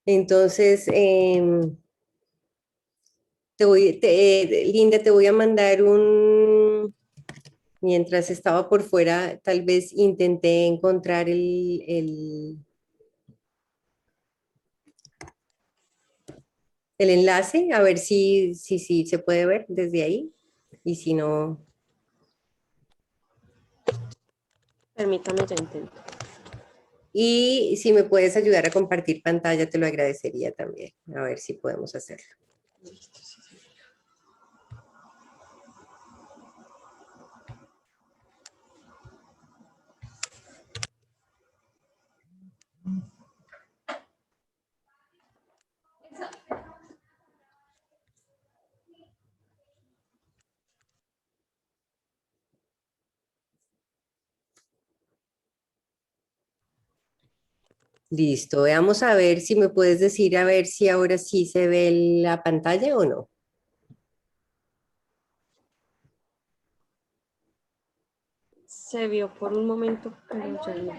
Entonces, Linda, te voy a mandar mientras estaba por fuera, tal vez intenté encontrar el enlace, a ver si se puede ver desde ahí. Y si no, Permítame, ya intento. y si me puedes ayudar a compartir pantalla, te lo agradecería también. A ver si podemos hacerlo. Listo, veamos a ver si me puedes decir a ver si ahora sí se ve la pantalla o no. Se vio por un momento, pero ya no.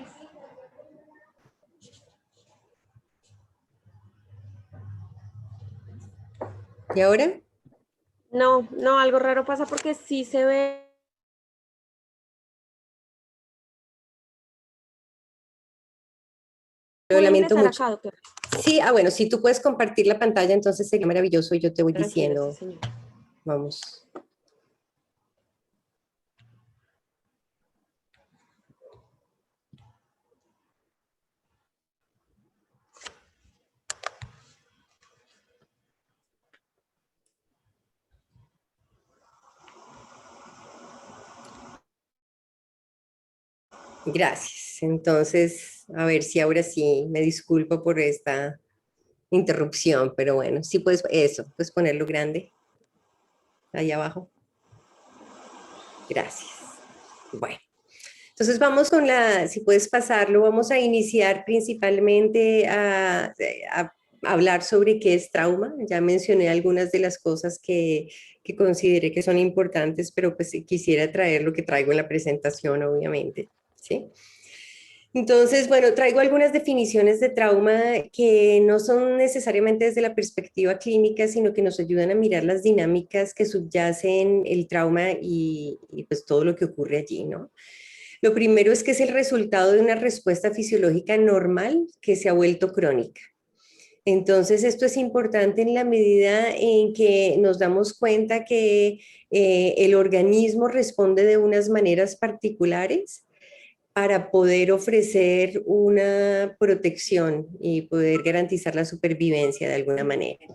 ¿Y ahora? No, no, algo raro pasa porque sí se ve. Lo Voy a lamento ingresar mucho. acá, doctor. Sí, bueno, si tú puedes compartir la pantalla, entonces sería maravilloso y yo te voy Tranquilo, sí, diciendo, señor. vamos. Gracias. Entonces, a ver si ahora sí, me disculpo por esta interrupción, pero bueno, sí puedes, eso, puedes ponerlo grande ahí abajo. Gracias. Bueno. Entonces vamos con si puedes pasarlo, vamos a iniciar principalmente a hablar sobre qué es trauma. Ya mencioné algunas de las cosas que consideré que son importantes, pero pues quisiera traer lo que traigo en la presentación, obviamente. ¿Sí? Entonces, bueno, traigo algunas definiciones de trauma que no son necesariamente desde la perspectiva clínica, sino que nos ayudan a mirar las dinámicas que subyacen el trauma y pues todo lo que ocurre allí, ¿no? Lo primero es que es el resultado de una respuesta fisiológica normal que se ha vuelto crónica. Entonces, esto es importante en la medida en que nos damos cuenta que el organismo responde de unas maneras particulares para poder ofrecer una protección y poder garantizar la supervivencia de alguna manera.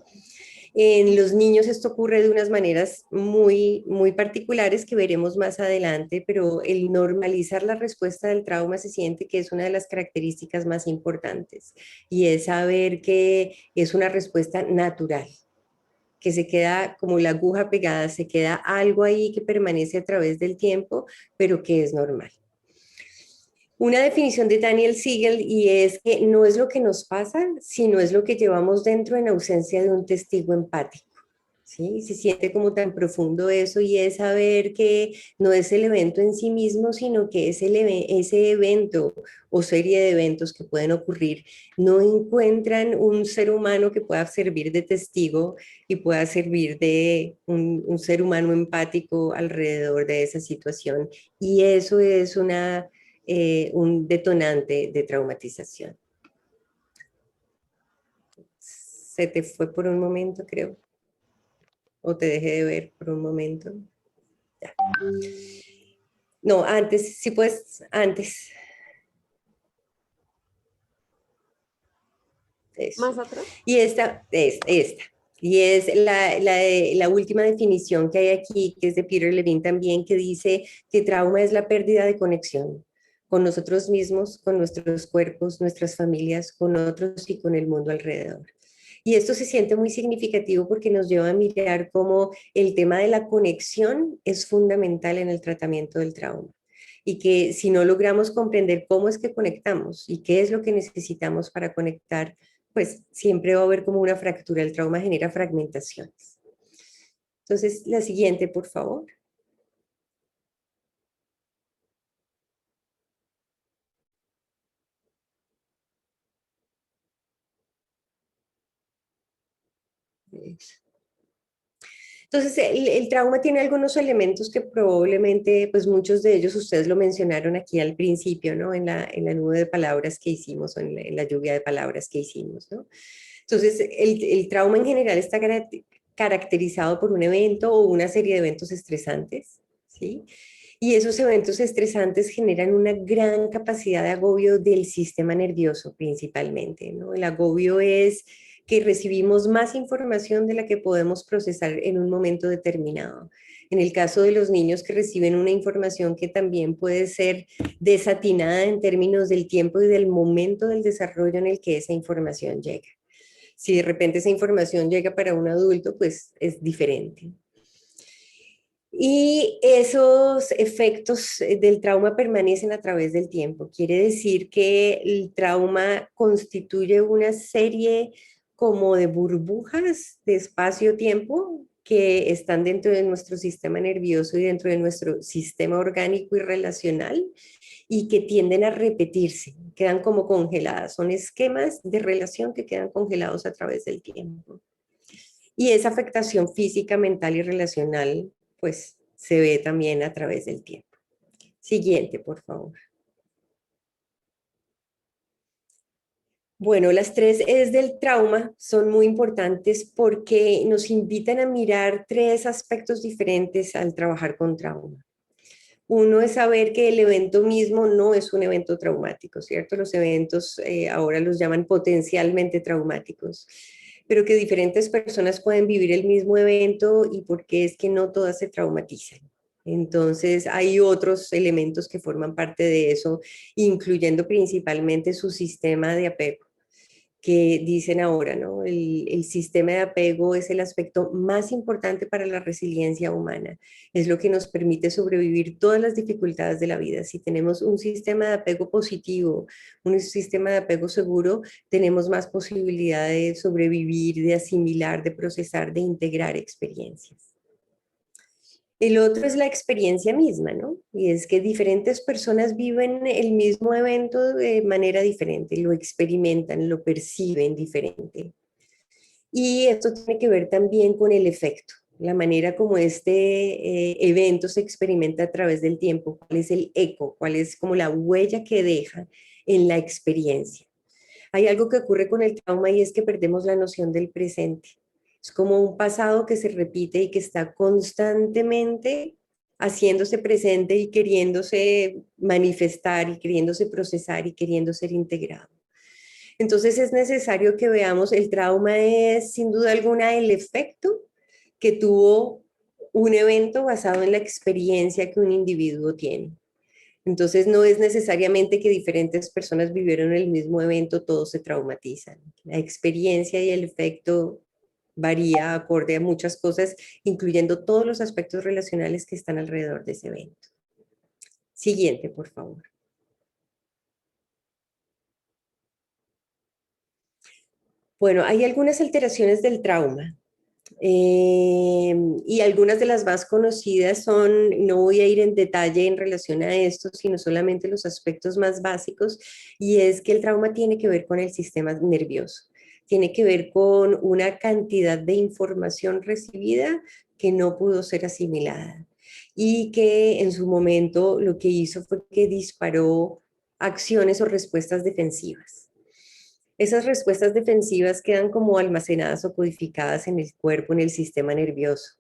En los niños esto ocurre de unas maneras muy particulares que veremos más adelante, pero el normalizar la respuesta del trauma se siente que es una de las características más importantes y es saber que es una respuesta natural, que se queda como la aguja pegada, se queda algo ahí que permanece a través del tiempo, pero que es normal. Una definición de Daniel Siegel y es que no es lo que nos pasa, sino es lo que llevamos dentro en ausencia de un testigo empático. ¿Sí? Se siente como tan profundo eso y es saber que no es el evento en sí mismo, sino que es ese evento o serie de eventos que pueden ocurrir. No encuentran un ser humano que pueda servir de testigo y pueda servir de un ser humano empático alrededor de esa situación. Y eso es un detonante de traumatización. Se te fue por un momento, creo, o te dejé de ver por un momento. Ya. No, antes, sí, pues, antes. Eso. ¿Más atrás? Y esta es esta. Y es la última definición que hay aquí, que es de Peter Levine también, que dice que trauma es la pérdida de conexión con nosotros mismos, con nuestros cuerpos, nuestras familias, con otros y con el mundo alrededor. Y esto se siente muy significativo porque nos lleva a mirar cómo el tema de la conexión es fundamental en el tratamiento del trauma. Y que si no logramos comprender cómo es que conectamos y qué es lo que necesitamos para conectar, pues siempre va a haber como una fractura. El trauma genera fragmentaciones. Entonces, la siguiente, por favor. Entonces, el trauma tiene algunos elementos que probablemente, pues muchos de ellos ustedes lo mencionaron aquí al principio, ¿no? En la nube de palabras que hicimos o en la lluvia de palabras que hicimos, ¿no? Entonces, el trauma en general está caracterizado por un evento o una serie de eventos estresantes, ¿sí? Y esos eventos estresantes generan una gran capacidad de agobio del sistema nervioso principalmente, ¿no? El agobio es que recibimos más información de la que podemos procesar en un momento determinado. En el caso de los niños que reciben una información que también puede ser desatinada en términos del tiempo y del momento del desarrollo en el que esa información llega. Si de repente esa información llega para un adulto, pues es diferente. Y esos efectos del trauma permanecen a través del tiempo. Quiere decir que el trauma constituye una serie como de burbujas de espacio-tiempo que están dentro de nuestro sistema nervioso y dentro de nuestro sistema orgánico y relacional y que tienden a repetirse, quedan como congeladas. Son esquemas de relación que quedan congelados a través del tiempo. Y esa afectación física, mental y relacional, pues se ve también a través del tiempo. Siguiente, por favor. Bueno, las tres es del trauma son muy importantes porque nos invitan a mirar tres aspectos diferentes al trabajar con trauma. Uno es saber que el evento mismo no es un evento traumático, ¿cierto? Los eventos ahora los llaman potencialmente traumáticos, pero que diferentes personas pueden vivir el mismo evento y porque es que no todas se traumatizan. Entonces, hay otros elementos que forman parte de eso, incluyendo principalmente su sistema de apego que dicen ahora, ¿no? El sistema de apego es el aspecto más importante para la resiliencia humana. Es lo que nos permite sobrevivir todas las dificultades de la vida. Si tenemos un sistema de apego positivo, un sistema de apego seguro, tenemos más posibilidad de sobrevivir, de asimilar, de procesar, de integrar experiencias. El otro es la experiencia misma, ¿no? Y es que diferentes personas viven el mismo evento de manera diferente, lo experimentan, lo perciben diferente. Y esto tiene que ver también con el efecto, la manera como este evento se experimenta a través del tiempo, cuál es el eco, cuál es como la huella que deja en la experiencia. Hay algo que ocurre con el trauma y es que perdemos la noción del presente. Es como un pasado que se repite y que está constantemente haciéndose presente y queriéndose manifestar y queriéndose procesar y queriendo ser integrado. Entonces es necesario que veamos, el trauma es sin duda alguna el efecto que tuvo un evento basado en la experiencia que un individuo tiene. Entonces no es necesariamente que diferentes personas vivieron el mismo evento, todos se traumatizan. La experiencia y el efecto varía acorde a muchas cosas, incluyendo todos los aspectos relacionales que están alrededor de ese evento. Siguiente, por favor. Bueno, hay algunas alteraciones del trauma. Y algunas de las más conocidas son, no voy a ir en detalle en relación a esto, sino solamente los aspectos más básicos, y es que el trauma tiene que ver con el sistema nervioso, tiene que ver con una cantidad de información recibida que no pudo ser asimilada y que en su momento lo que hizo fue que disparó acciones o respuestas defensivas. Esas respuestas defensivas quedan como almacenadas o codificadas en el cuerpo, en el sistema nervioso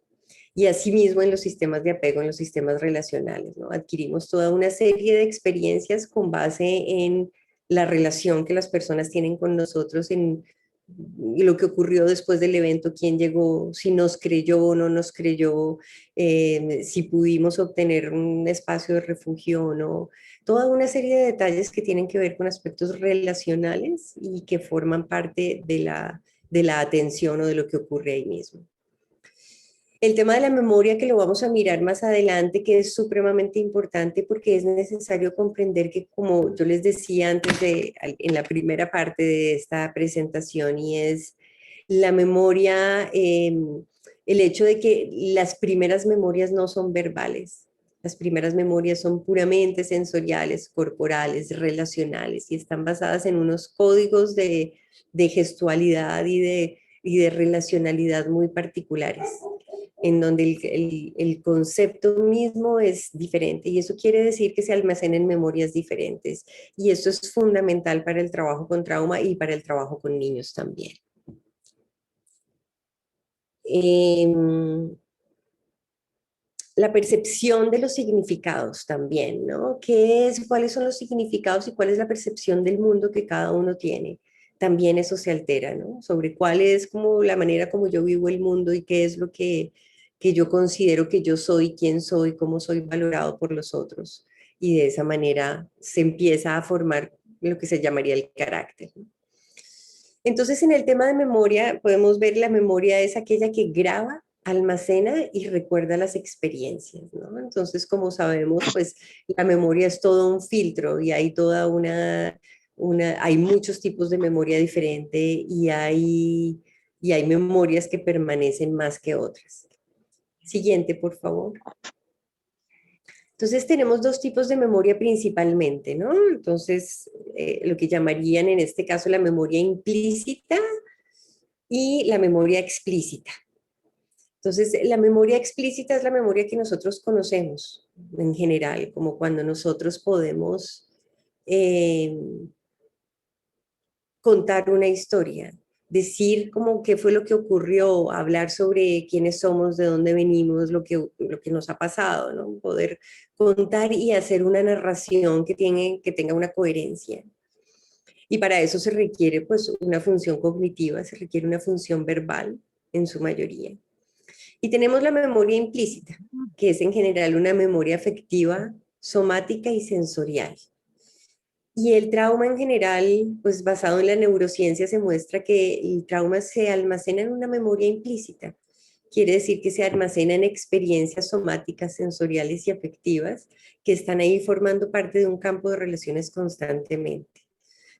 y asimismo en los sistemas de apego, en los sistemas relacionales, ¿no? Adquirimos toda una serie de experiencias con base en la relación que las personas tienen con nosotros, en lo que ocurrió después del evento, quién llegó, si nos creyó o no nos creyó, si pudimos obtener un espacio de refugio o no, toda una serie de detalles que tienen que ver con aspectos relacionales y que forman parte de la atención o de lo que ocurre ahí mismo. El tema de la memoria que lo vamos a mirar más adelante, que es supremamente importante porque es necesario comprender que, como yo les decía antes en la primera parte de esta presentación, y es la memoria, el hecho de que las primeras memorias no son verbales. Las primeras memorias son puramente sensoriales, corporales, relacionales y están basadas en unos códigos de gestualidad y de y de relacionalidad muy particulares, en donde el concepto mismo es diferente y eso quiere decir que se almacenan memorias diferentes y eso es fundamental para el trabajo con trauma y para el trabajo con niños también. La percepción de los significados también, ¿no? ¿Cuáles son los significados y cuál es la percepción del mundo que cada uno tiene? También eso se altera, ¿no? Sobre cuál es como la manera como yo vivo el mundo y qué es lo que yo considero que yo soy, quién soy, cómo soy valorado por los otros. Y de esa manera se empieza a formar lo que se llamaría el carácter, ¿no? Entonces, en el tema de memoria, podemos ver la memoria es aquella que graba, almacena y recuerda las experiencias, ¿no? Entonces, como sabemos, pues la memoria es todo un filtro y hay toda hay muchos tipos de memoria diferente y hay memorias que permanecen más que otras. Siguiente, por favor. Entonces tenemos dos tipos de memoria principalmente, ¿no? Entonces, lo que llamarían en este caso la memoria implícita y la memoria explícita. Entonces, la memoria explícita es la memoria que nosotros conocemos en general, como cuando nosotros podemos eh, contar una historia, decir como qué fue lo que ocurrió, hablar sobre quiénes somos, de dónde venimos, lo que nos ha pasado, ¿no? Poder contar y hacer una narración que tenga una coherencia. Y para eso se requiere pues una función cognitiva, se requiere una función verbal en su mayoría. Y tenemos la memoria implícita, que es en general una memoria afectiva, somática y sensorial. Y el trauma en general, pues basado en la neurociencia, se muestra que el trauma se almacena en una memoria implícita. Quiere decir que se almacena en experiencias somáticas, sensoriales y afectivas que están ahí formando parte de un campo de relaciones constantemente.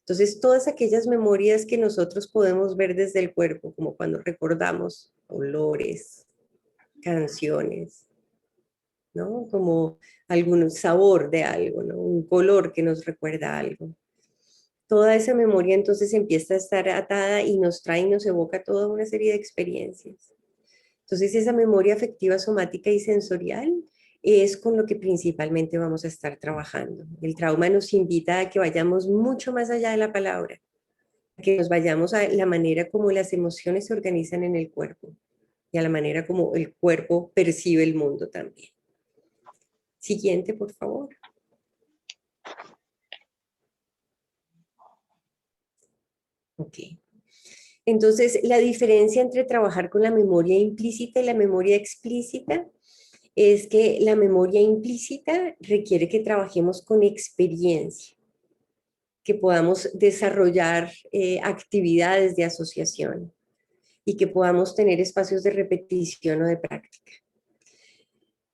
Entonces, todas aquellas memorias que nosotros podemos ver desde el cuerpo, como cuando recordamos olores, canciones, ¿no? Como algún sabor de algo, ¿no? Un color que nos recuerda algo. Toda esa memoria entonces empieza a estar atada y nos trae y nos evoca toda una serie de experiencias. Entonces esa memoria afectiva, somática y sensorial es con lo que principalmente vamos a estar trabajando. El trauma nos invita a que vayamos mucho más allá de la palabra, a que nos vayamos a la manera como las emociones se organizan en el cuerpo y a la manera como el cuerpo percibe el mundo también. Siguiente, por favor. Ok. Entonces, la diferencia entre trabajar con la memoria implícita y la memoria explícita es que la memoria implícita requiere que trabajemos con experiencia, que podamos desarrollar actividades de asociación y que podamos tener espacios de repetición o de práctica.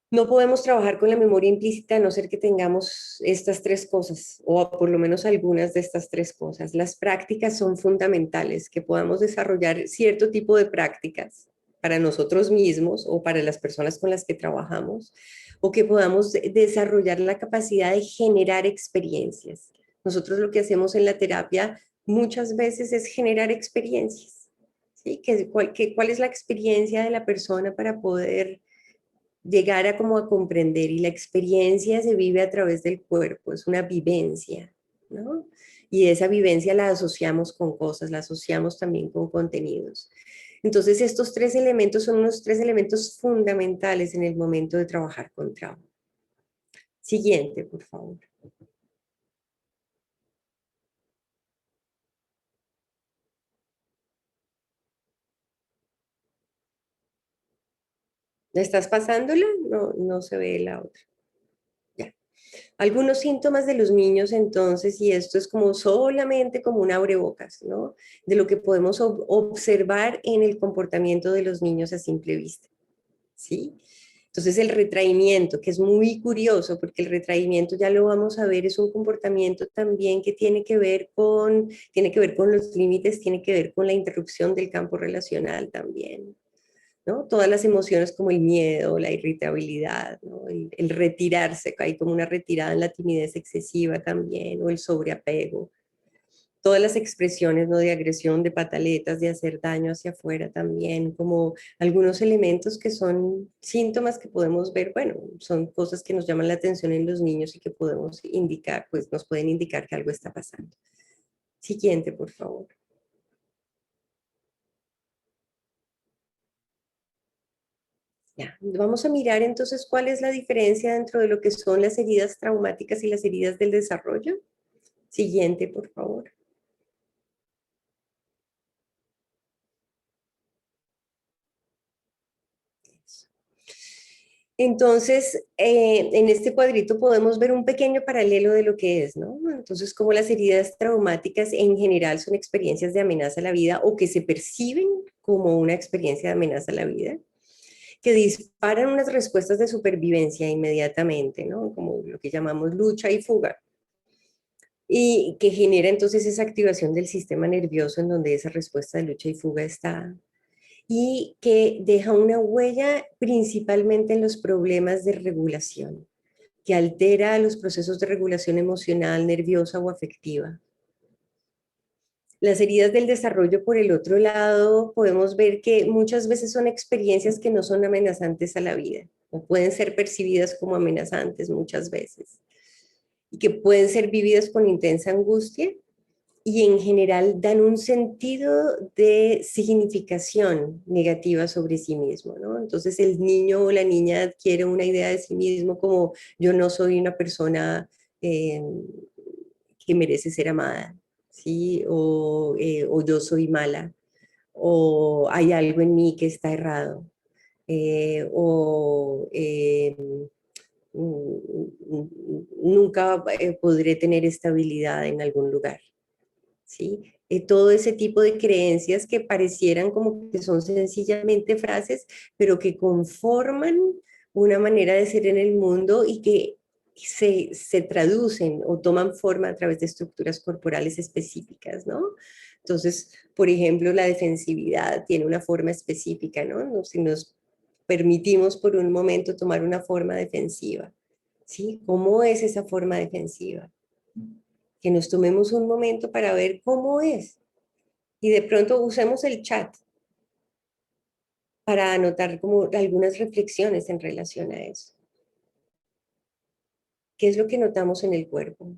No podemos trabajar con la memoria implícita a no ser que tengamos estas tres cosas, o por lo menos algunas de estas tres cosas. Las prácticas son fundamentales, que podamos desarrollar cierto tipo de prácticas para nosotros mismos o para las personas con las que trabajamos, o que podamos desarrollar la capacidad de generar experiencias. Nosotros lo que hacemos en la terapia muchas veces es generar experiencias, ¿sí? ¿Cuál es la experiencia de la persona para poder llegar a como a comprender? Y la experiencia se vive a través del cuerpo, es una vivencia, ¿no? Y esa vivencia la asociamos con cosas, la asociamos también con contenidos. Entonces estos tres elementos son unos tres elementos fundamentales en el momento de trabajar con trauma. Siguiente, por favor. ¿La estás pasándola? No, no se ve la otra. Ya. Algunos síntomas de los niños entonces, y esto es como solamente como un abrebocas, ¿no? De lo que podemos observar en el comportamiento de los niños a simple vista, ¿sí? Entonces el retraimiento, que es muy curioso, porque el retraimiento ya lo vamos a ver, es un comportamiento también que tiene que ver con los límites, tiene que ver con la interrupción del campo relacional también, ¿no? Todas las emociones como el miedo, la irritabilidad, ¿no? El retirarse, hay como una retirada en la timidez excesiva también, o el sobreapego. todas las expresiones, ¿no? De agresión, de pataletas, de hacer daño hacia afuera también, como algunos elementos que son síntomas que podemos ver, bueno, son cosas que nos llaman la atención en los niños y que podemos indicar, pues nos pueden indicar que algo está pasando. Siguiente, por favor. Ya, vamos a mirar entonces cuál es la diferencia dentro de lo que son las heridas traumáticas y las heridas del desarrollo. Siguiente, por favor. Entonces, en este cuadrito podemos ver un pequeño paralelo de lo que es, ¿no? Entonces, como las heridas traumáticas en general son experiencias de amenaza a la vida o que se perciben como una experiencia de amenaza a la vida, que disparan unas respuestas de supervivencia inmediatamente, ¿no? Como lo que llamamos lucha y fuga, y que genera entonces esa activación del sistema nervioso en donde esa respuesta de lucha y fuga está, y que deja una huella principalmente en los problemas de regulación, que altera los procesos de regulación emocional, nerviosa o afectiva. Las heridas del desarrollo, por el otro lado, podemos ver que muchas veces son experiencias que no son amenazantes a la vida, o pueden ser percibidas como amenazantes muchas veces, y que pueden ser vividas con intensa angustia y en general dan un sentido de significación negativa sobre sí mismo, ¿no? Entonces el niño o la niña adquiere una idea de sí mismo como yo no soy una persona eh, que merece ser amada, ¿sí? O yo soy mala, o hay algo en mí que está errado, eh, o eh, nunca podré tener estabilidad en algún lugar. ¿Sí? Todo ese tipo de creencias que parecieran como que son sencillamente frases, pero que conforman una manera de ser en el mundo y que se traducen o toman forma a través de estructuras corporales específicas, ¿no? Entonces, por ejemplo, la defensividad tiene una forma específica, ¿no? Si nos permitimos por un momento tomar una forma defensiva, ¿sí? ¿Cómo es esa forma defensiva? Que nos tomemos un momento para ver cómo es. Y de pronto usemos el chat para anotar como algunas reflexiones en relación a eso. ¿Qué es lo que notamos en el cuerpo?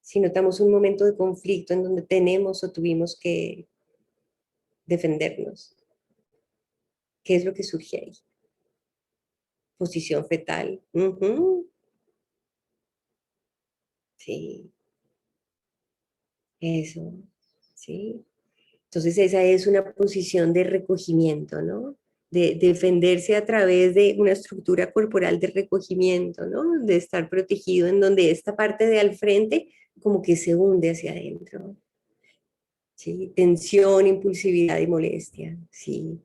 Si notamos un momento de conflicto en donde tenemos o tuvimos que defendernos, ¿qué es lo que surge ahí? Posición fetal. Sí, eso. Sí. Entonces esa es una posición de recogimiento, ¿no? De defenderse a través de una estructura corporal de recogimiento, ¿no? De estar protegido en donde esta parte de al frente como que se hunde hacia adentro, ¿sí? Tensión, impulsividad y molestia, ¿sí?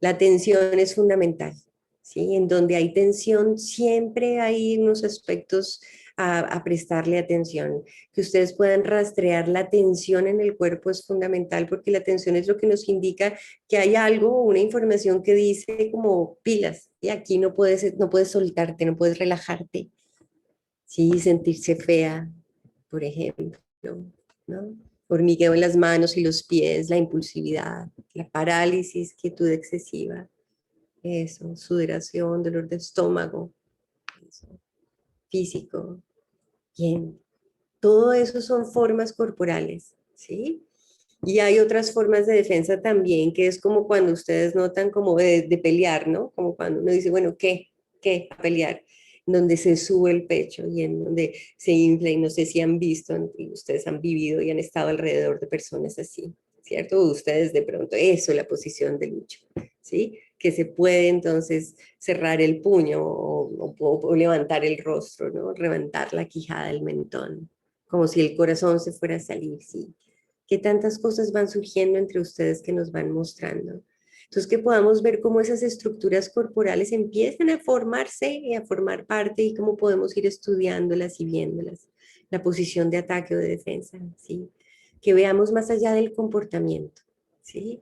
La tensión es fundamental, ¿sí? En donde hay tensión siempre hay unos aspectos a prestarle atención. Que ustedes puedan rastrear la tensión en el cuerpo es fundamental porque la tensión es lo que nos indica que hay algo, una información que dice como pilas, y aquí no puedes soltarte, no puedes relajarte, ¿sí? Sentirse fea, por ejemplo, ¿no? Hormigueo en las manos y los pies, la impulsividad, la parálisis, quietud excesiva, eso, sudoración, dolor de estómago, eso, físico, bien. Todo eso son formas corporales, ¿sí? Y hay otras formas de defensa también, que es como cuando ustedes notan como de pelear, ¿no? Como cuando uno dice, bueno, ¿qué? ¿Qué? A pelear. Donde se sube el pecho y en donde se infla y no sé si han visto, y ustedes han vivido y han estado alrededor de personas así, ¿cierto? Ustedes de pronto, eso, la posición de lucha, ¿sí? Que se puede entonces cerrar el puño o levantar el rostro, ¿no? Levantar la quijada, el mentón, como si el corazón se fuera a salir, ¿sí? Que tantas cosas van surgiendo entre ustedes que nos van mostrando. Entonces, que podamos ver cómo esas estructuras corporales empiezan a formarse y a formar parte y cómo podemos ir estudiándolas y viéndolas. La posición de ataque o de defensa, ¿sí? Que veamos más allá del comportamiento, ¿sí?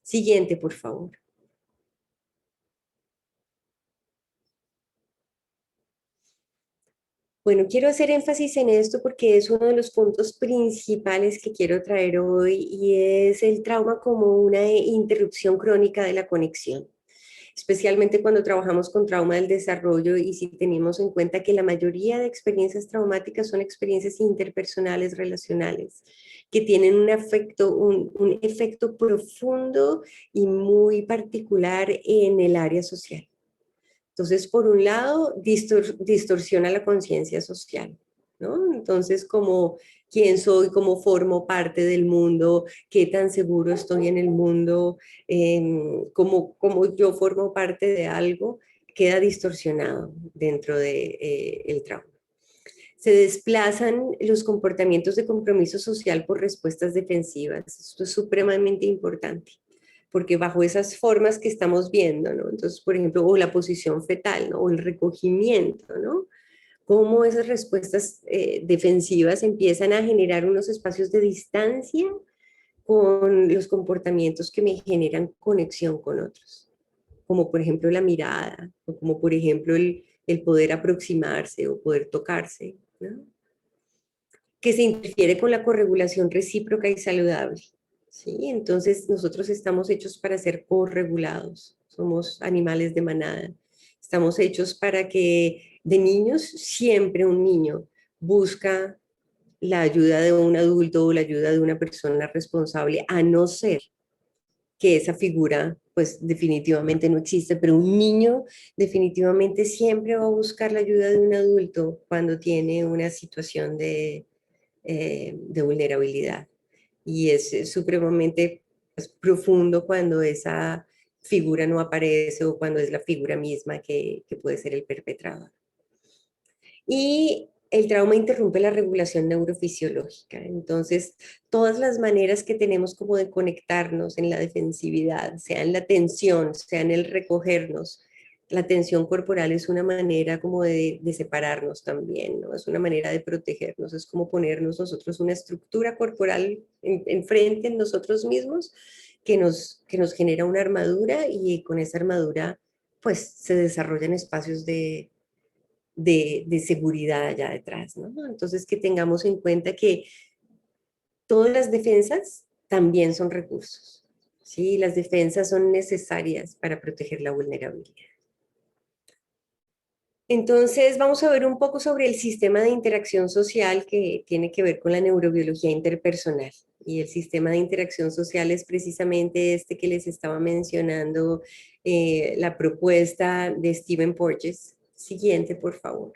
Siguiente, por favor. Bueno, quiero hacer énfasis en esto porque es uno de los puntos principales que quiero traer hoy y es el trauma como una interrupción crónica de la conexión, especialmente cuando trabajamos con trauma del desarrollo y si tenemos en cuenta que la mayoría de experiencias traumáticas son experiencias interpersonales, relacionales, que tienen un efecto profundo y muy particular en el área social. Entonces, por un lado, distorsiona la conciencia social, ¿no? Entonces, como quién soy, cómo formo parte del mundo, qué tan seguro estoy en el mundo, cómo yo formo parte de algo, queda distorsionado dentro de, el trauma. Se desplazan los comportamientos de compromiso social por respuestas defensivas. Esto es supremamente importante, porque bajo esas formas que estamos viendo, ¿no? Entonces, por ejemplo, o la posición fetal, ¿no? O el recogimiento, ¿no? Cómo esas respuestas defensivas empiezan a generar unos espacios de distancia con los comportamientos que me generan conexión con otros, como por ejemplo la mirada, o como por ejemplo el poder aproximarse o poder tocarse, ¿no? Que se interfiere con la corregulación recíproca y saludable. ¿Sí? Entonces nosotros estamos hechos para ser corregulados, somos animales de manada, estamos hechos para que de niños, siempre un niño busca la ayuda de un adulto o la ayuda de una persona responsable, a no ser que esa figura pues definitivamente no existe, pero un niño definitivamente siempre va a buscar la ayuda de un adulto cuando tiene una situación de vulnerabilidad. Y es supremamente pues, profundo cuando esa figura no aparece o cuando es la figura misma que puede ser el perpetrador. Y el trauma interrumpe la regulación neurofisiológica. Entonces, todas las maneras que tenemos como de conectarnos en la defensividad, sea en la tensión, sea en el recogernos, la tensión corporal es una manera como de separarnos también, ¿no? Es una manera de protegernos, es como ponernos nosotros una estructura corporal enfrente en nosotros mismos que nos genera una armadura y con esa armadura pues se desarrollan espacios de seguridad allá detrás, ¿no? Entonces, que tengamos en cuenta que todas las defensas también son recursos, ¿sí? Las defensas son necesarias para proteger la vulnerabilidad. Entonces, vamos a ver un poco sobre el sistema de interacción social que tiene que ver con la neurobiología interpersonal. Y el sistema de interacción social es precisamente este que les estaba mencionando, la propuesta de Stephen Porges. Siguiente, por favor.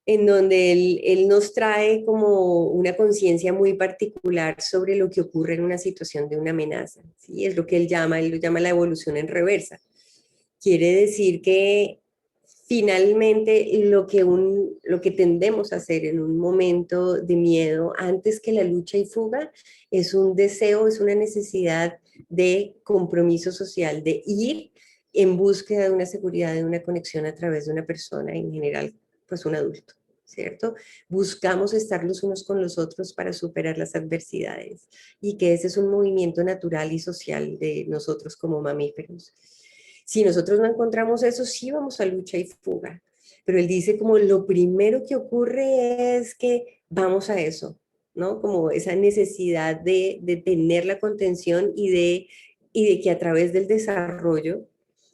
En donde él nos trae como una conciencia muy particular sobre lo que ocurre en una situación de una amenaza. ¿Sí? Es lo que él lo llama la evolución en reversa. Quiere decir que finalmente lo que tendemos a hacer en un momento de miedo, antes que la lucha y fuga, es un deseo, es una necesidad de compromiso social, de ir en búsqueda de una seguridad, de una conexión a través de una persona, en general, pues un adulto. ¿Cierto? Buscamos estar los unos con los otros para superar las adversidades y que ese es un movimiento natural y social de nosotros como mamíferos. Si nosotros no encontramos eso, sí vamos a lucha y fuga. Pero él dice como lo primero que ocurre es que vamos a eso, ¿no? Como esa necesidad de tener la contención y de que a través del desarrollo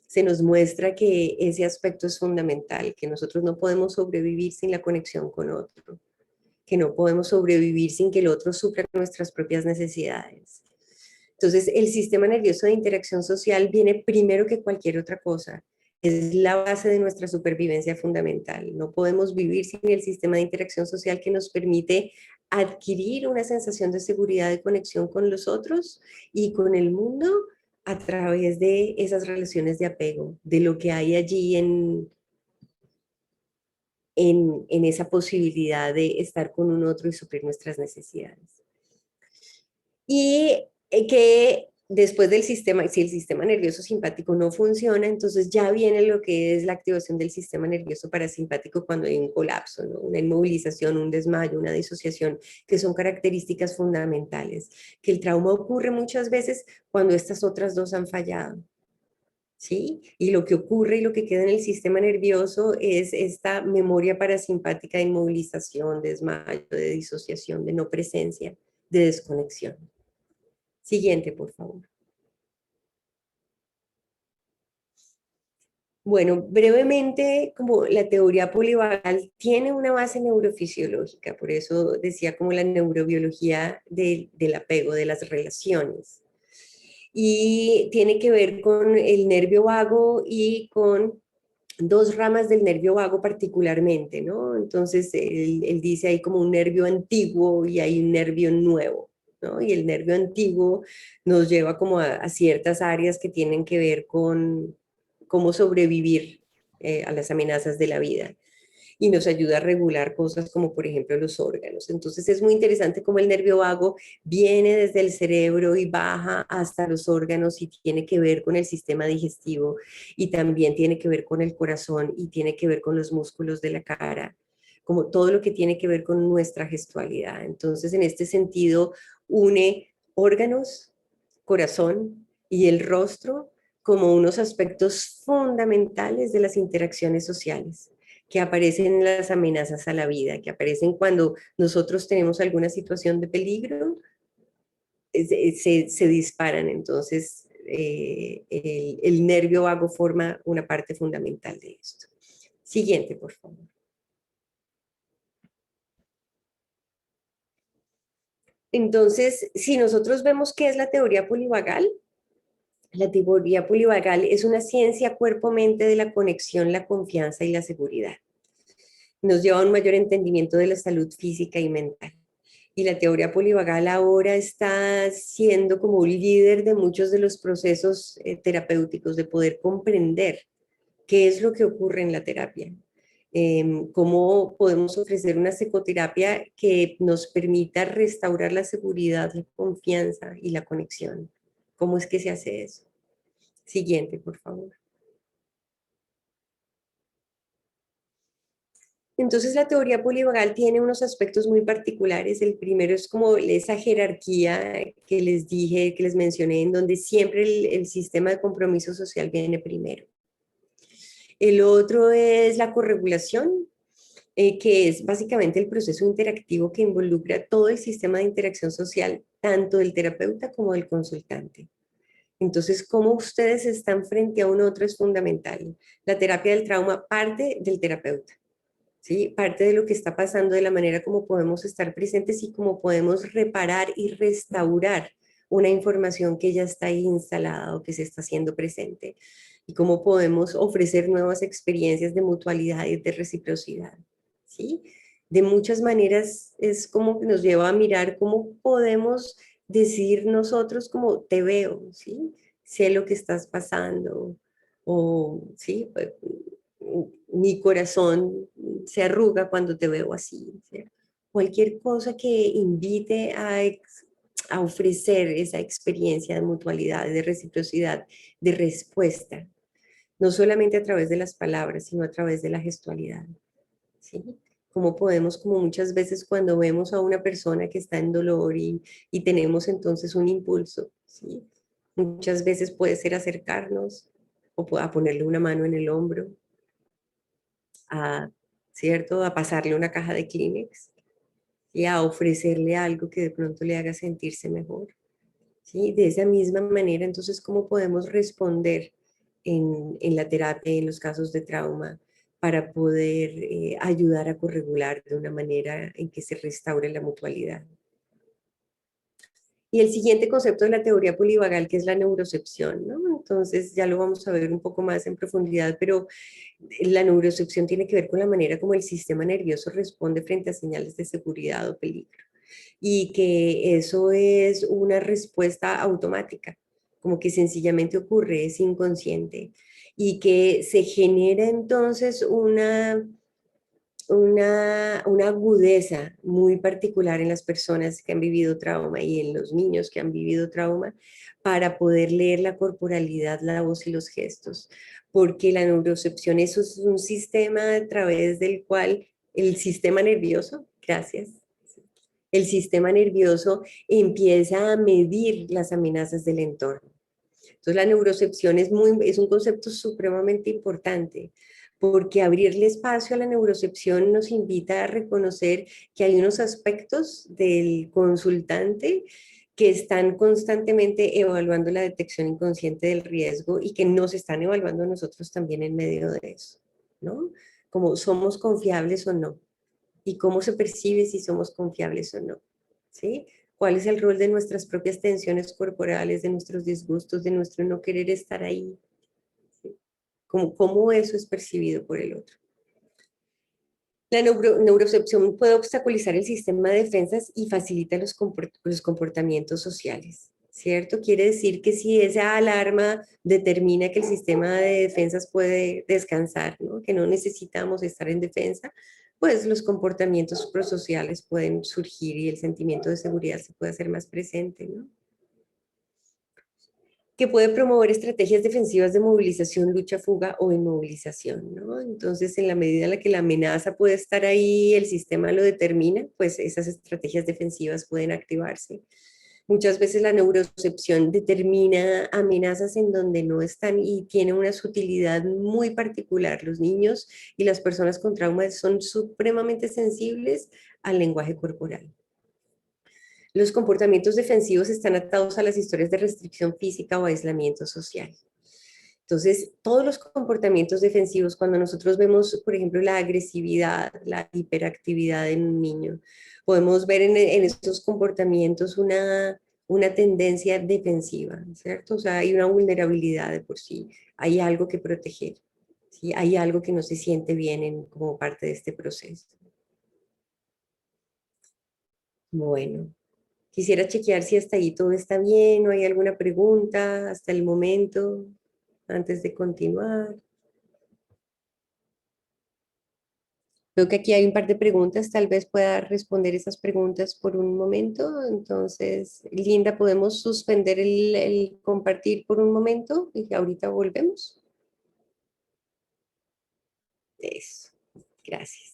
se nos muestra que ese aspecto es fundamental, que nosotros no podemos sobrevivir sin la conexión con otro, que no podemos sobrevivir sin que el otro supla nuestras propias necesidades. Entonces, el sistema nervioso de interacción social viene primero que cualquier otra cosa. Es la base de nuestra supervivencia fundamental. No podemos vivir sin el sistema de interacción social que nos permite adquirir una sensación de seguridad, de conexión con los otros y con el mundo a través de esas relaciones de apego, de lo que hay allí en esa posibilidad de estar con un otro y suplir nuestras necesidades. Y que después del sistema, si el sistema nervioso simpático no funciona, entonces ya viene lo que es la activación del sistema nervioso parasimpático cuando hay un colapso, ¿no? Una inmovilización, un desmayo, una disociación, que son características fundamentales, que el trauma ocurre muchas veces cuando estas otras dos han fallado. ¿sí? Y lo que ocurre y lo que queda en el sistema nervioso es esta memoria parasimpática de inmovilización, de desmayo, de disociación, de no presencia, de desconexión. Siguiente, por favor. Bueno, brevemente, como la teoría polivagal tiene una base neurofisiológica, por eso decía como la neurobiología del apego, de las relaciones. Y tiene que ver con el nervio vago y con dos ramas del nervio vago particularmente, ¿no? Entonces, él dice hay como un nervio antiguo y hay un nervio nuevo, ¿no? Y el nervio antiguo nos lleva como a ciertas áreas que tienen que ver con cómo sobrevivir a las amenazas de la vida y nos ayuda a regular cosas como por ejemplo los órganos. Entonces es muy interesante cómo el nervio vago viene desde el cerebro y baja hasta los órganos y tiene que ver con el sistema digestivo y también tiene que ver con el corazón y tiene que ver con los músculos de la cara, como todo lo que tiene que ver con nuestra gestualidad. Entonces en este sentido une órganos, corazón y el rostro como unos aspectos fundamentales de las interacciones sociales que aparecen en las amenazas a la vida, que aparecen cuando nosotros tenemos alguna situación de peligro, se disparan. Entonces, el nervio vago forma una parte fundamental de esto. Siguiente, por favor. Entonces, si nosotros vemos qué es la teoría polivagal, la teoría polivagal es una ciencia cuerpo-mente de la conexión, la confianza y la seguridad. Nos lleva a un mayor entendimiento de la salud física y mental. Y la teoría polivagal ahora está siendo como un líder de muchos de los procesos terapéuticos, de poder comprender qué es lo que ocurre en la terapia, cómo podemos ofrecer una psicoterapia que nos permita restaurar la seguridad, la confianza y la conexión. ¿Cómo es que se hace eso? Siguiente, por favor. Entonces la teoría polivagal tiene unos aspectos muy particulares. El primero es como esa jerarquía que les dije, que les mencioné, en donde siempre el sistema de compromiso social viene primero. El otro es la corregulación, que es básicamente el proceso interactivo que involucra todo el sistema de interacción social, tanto del terapeuta como del consultante. Entonces, cómo ustedes están frente a un otro es fundamental. La terapia del trauma parte del terapeuta. ¿Sí? Parte de lo que está pasando, de la manera como podemos estar presentes y cómo podemos reparar y restaurar una información que ya está ahí instalada o que se está haciendo presente, y cómo podemos ofrecer nuevas experiencias de mutualidad y de reciprocidad, ¿sí? De muchas maneras es como que nos lleva a mirar cómo podemos decir nosotros como te veo, ¿sí? Sé lo que estás pasando, o sí, mi corazón se arruga cuando te veo así. ¿Sí? Cualquier cosa que invite a ofrecer esa experiencia de mutualidad, de reciprocidad, de respuesta, no solamente a través de las palabras, sino a través de la gestualidad. ¿Sí? Cómo podemos, como muchas veces cuando vemos a una persona que está en dolor y tenemos entonces un impulso, ¿sí? Muchas veces puede ser acercarnos o a ponerle una mano en el hombro, a, ¿cierto? A pasarle una caja de Kleenex y a ofrecerle algo que de pronto le haga sentirse mejor. ¿Sí? De esa misma manera, entonces, ¿cómo podemos responder en la terapia, en los casos de trauma, para poder ayudar a corregular de una manera en que se restaure la mutualidad? Y el siguiente concepto de la teoría polivagal, que es la neurocepción, ¿no? Entonces ya lo vamos a ver un poco más en profundidad, pero la neurocepción tiene que ver con la manera como el sistema nervioso responde frente a señales de seguridad o peligro. Y que eso es una respuesta automática, como que sencillamente ocurre, es inconsciente. Y que se genera entonces una agudeza muy particular en las personas que han vivido trauma y en los niños que han vivido trauma para poder leer la corporalidad, la voz y los gestos, porque la neurocepción eso es un sistema a través del cual el sistema nervioso, gracias, el sistema nervioso empieza a medir las amenazas del entorno. Entonces la neurocepción es un concepto supremamente importante, porque abrirle espacio a la neurocepción nos invita a reconocer que hay unos aspectos del consultante que están constantemente evaluando la detección inconsciente del riesgo y que nos están evaluando nosotros también en medio de eso, ¿no? Como somos confiables o no, y cómo se percibe si somos confiables o no, ¿sí? ¿Cuál es el rol de nuestras propias tensiones corporales, de nuestros disgustos, de nuestro no querer estar ahí? ¿Sí? ¿Cómo eso es percibido por el otro? La neurocepción puede obstaculizar el sistema de defensas y facilita los comportamientos sociales, ¿cierto? Quiere decir que si esa alarma determina que el sistema de defensas puede descansar, ¿no? Que no necesitamos estar en defensa, pues los comportamientos prosociales pueden surgir y el sentimiento de seguridad se puede hacer más presente, ¿no? Que puede promover estrategias defensivas de movilización, lucha, fuga o inmovilización, ¿no? Entonces, en la medida en la que la amenaza puede estar ahí, el sistema lo determina, pues esas estrategias defensivas pueden activarse. Muchas veces la neurocepción determina amenazas en donde no están y tiene una sutilidad muy particular. Los niños y las personas con traumas son supremamente sensibles al lenguaje corporal. Los comportamientos defensivos están atados a las historias de restricción física o aislamiento social. Entonces, todos los comportamientos defensivos, cuando nosotros vemos, por ejemplo, la agresividad, la hiperactividad en un niño, podemos ver en estos comportamientos una tendencia defensiva, ¿cierto? O sea, hay una vulnerabilidad de por sí, hay algo que proteger, ¿sí? Hay algo que no se siente bien como parte de este proceso. Bueno. Quisiera chequear si hasta ahí todo está bien o hay alguna pregunta hasta el momento, antes de continuar. Veo que aquí hay un par de preguntas, tal vez pueda responder esas preguntas por un momento. Entonces, Linda, ¿podemos suspender el compartir por un momento y ahorita volvemos? Eso, gracias.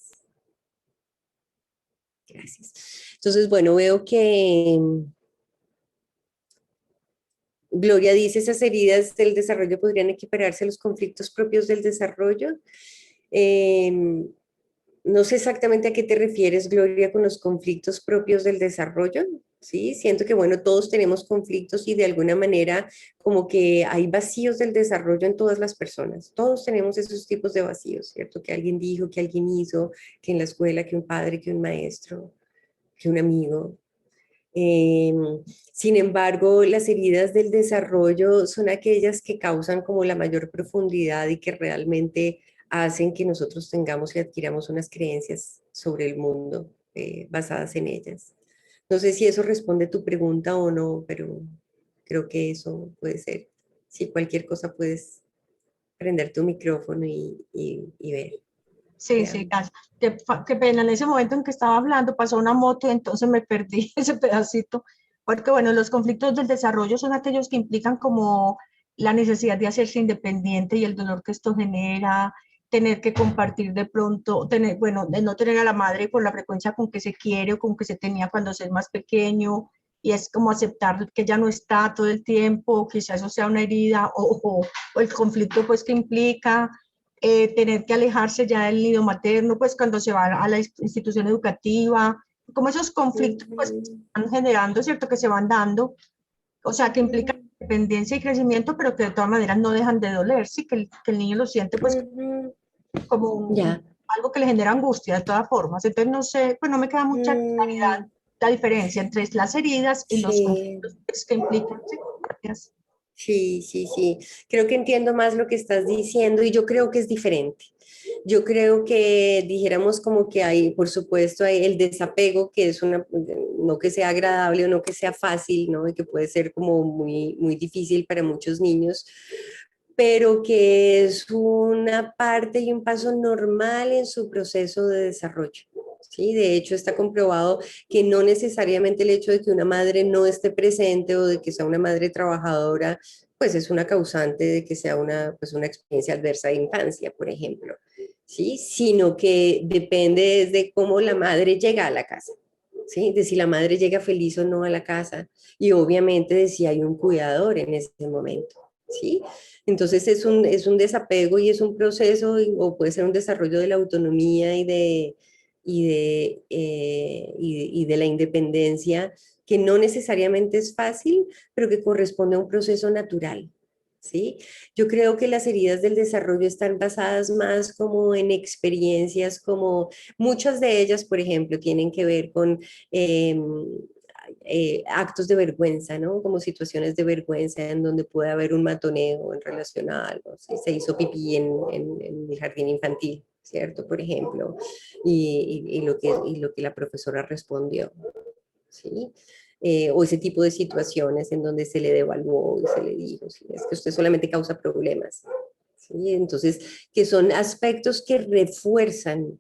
Gracias. Entonces, bueno, veo que Gloria dice, esas heridas del desarrollo podrían equipararse a los conflictos propios del desarrollo. Eh, no sé exactamente a qué te refieres, Gloria, con los conflictos propios del desarrollo, ¿sí? Siento que, bueno, todos tenemos conflictos y de alguna manera como que hay vacíos del desarrollo en todas las personas. Todos tenemos esos tipos de vacíos, ¿cierto? Que alguien dijo, que alguien hizo, que en la escuela, que un padre, que un maestro, que un amigo. Eh, Sin embargo, las heridas del desarrollo son aquellas que causan como la mayor profundidad y que realmente hacen que nosotros tengamos y adquiramos unas creencias sobre el mundo basadas en ellas. No sé si eso responde a tu pregunta o no, pero creo que eso puede ser. Si cualquier cosa puedes prender tu micrófono y ver. Sí, sí, Veamos. gracias. Qué pena, en ese momento en que estaba hablando pasó una moto y entonces me perdí ese pedacito, porque bueno, los conflictos del desarrollo son aquellos que implican como la necesidad de hacerse independiente y el dolor que esto genera, tener que compartir de pronto, tener, bueno, de no tener a la madre con la frecuencia con que se quiere o con que se tenía cuando se es más pequeño, y es como aceptar que ya no está todo el tiempo, quizás eso sea una herida o el conflicto pues que implica tener que alejarse ya del nido materno, pues cuando se va a la institución educativa, como esos conflictos pues que se van generando, ¿cierto? Que se van dando, o sea, que implican dependencia y crecimiento, pero que de todas maneras no dejan de doler, sí, que el niño lo siente pues como Ya. algo que le genera angustia de todas formas. Entonces, no sé, pues no me queda mucha claridad la diferencia entre las heridas y los Sí. conflictos pues, que implican. Sí, gracias. Sí, sí, sí. Creo que entiendo más lo que estás diciendo y yo creo que es diferente. Yo creo que dijéramos como que hay, por supuesto, hay el desapego, que es una, no que sea agradable o no que sea fácil, ¿no? Y que puede ser como muy, muy difícil para muchos niños, pero que es una parte y un paso normal en su proceso de desarrollo. Sí, de hecho está comprobado que no necesariamente el hecho de que una madre no esté presente o de que sea una madre trabajadora, pues es una causante de que sea una, pues una experiencia adversa de infancia, por ejemplo, ¿sí? Sino que depende desde cómo la madre llega a la casa, ¿sí? De si la madre llega feliz o no a la casa y obviamente de si hay un cuidador en ese momento, ¿sí? Entonces es un desapego y es un proceso o puede ser un desarrollo de la autonomía y de la independencia que no necesariamente es fácil, pero que corresponde a un proceso natural. ¿Sí? Yo creo que las heridas del desarrollo están basadas más como en experiencias, como muchas de ellas, por ejemplo, tienen que ver con eh, actos de vergüenza, ¿no? Como situaciones de vergüenza en donde puede haber un matoneo en relación a algo, si se hizo pipí en el jardín infantil, ¿cierto? Por ejemplo, y lo que la profesora respondió, ¿sí? O ese tipo de situaciones en donde se le devaluó y se le dijo, ¿sí? Es que usted solamente causa problemas, ¿sí? Entonces, que son aspectos que refuerzan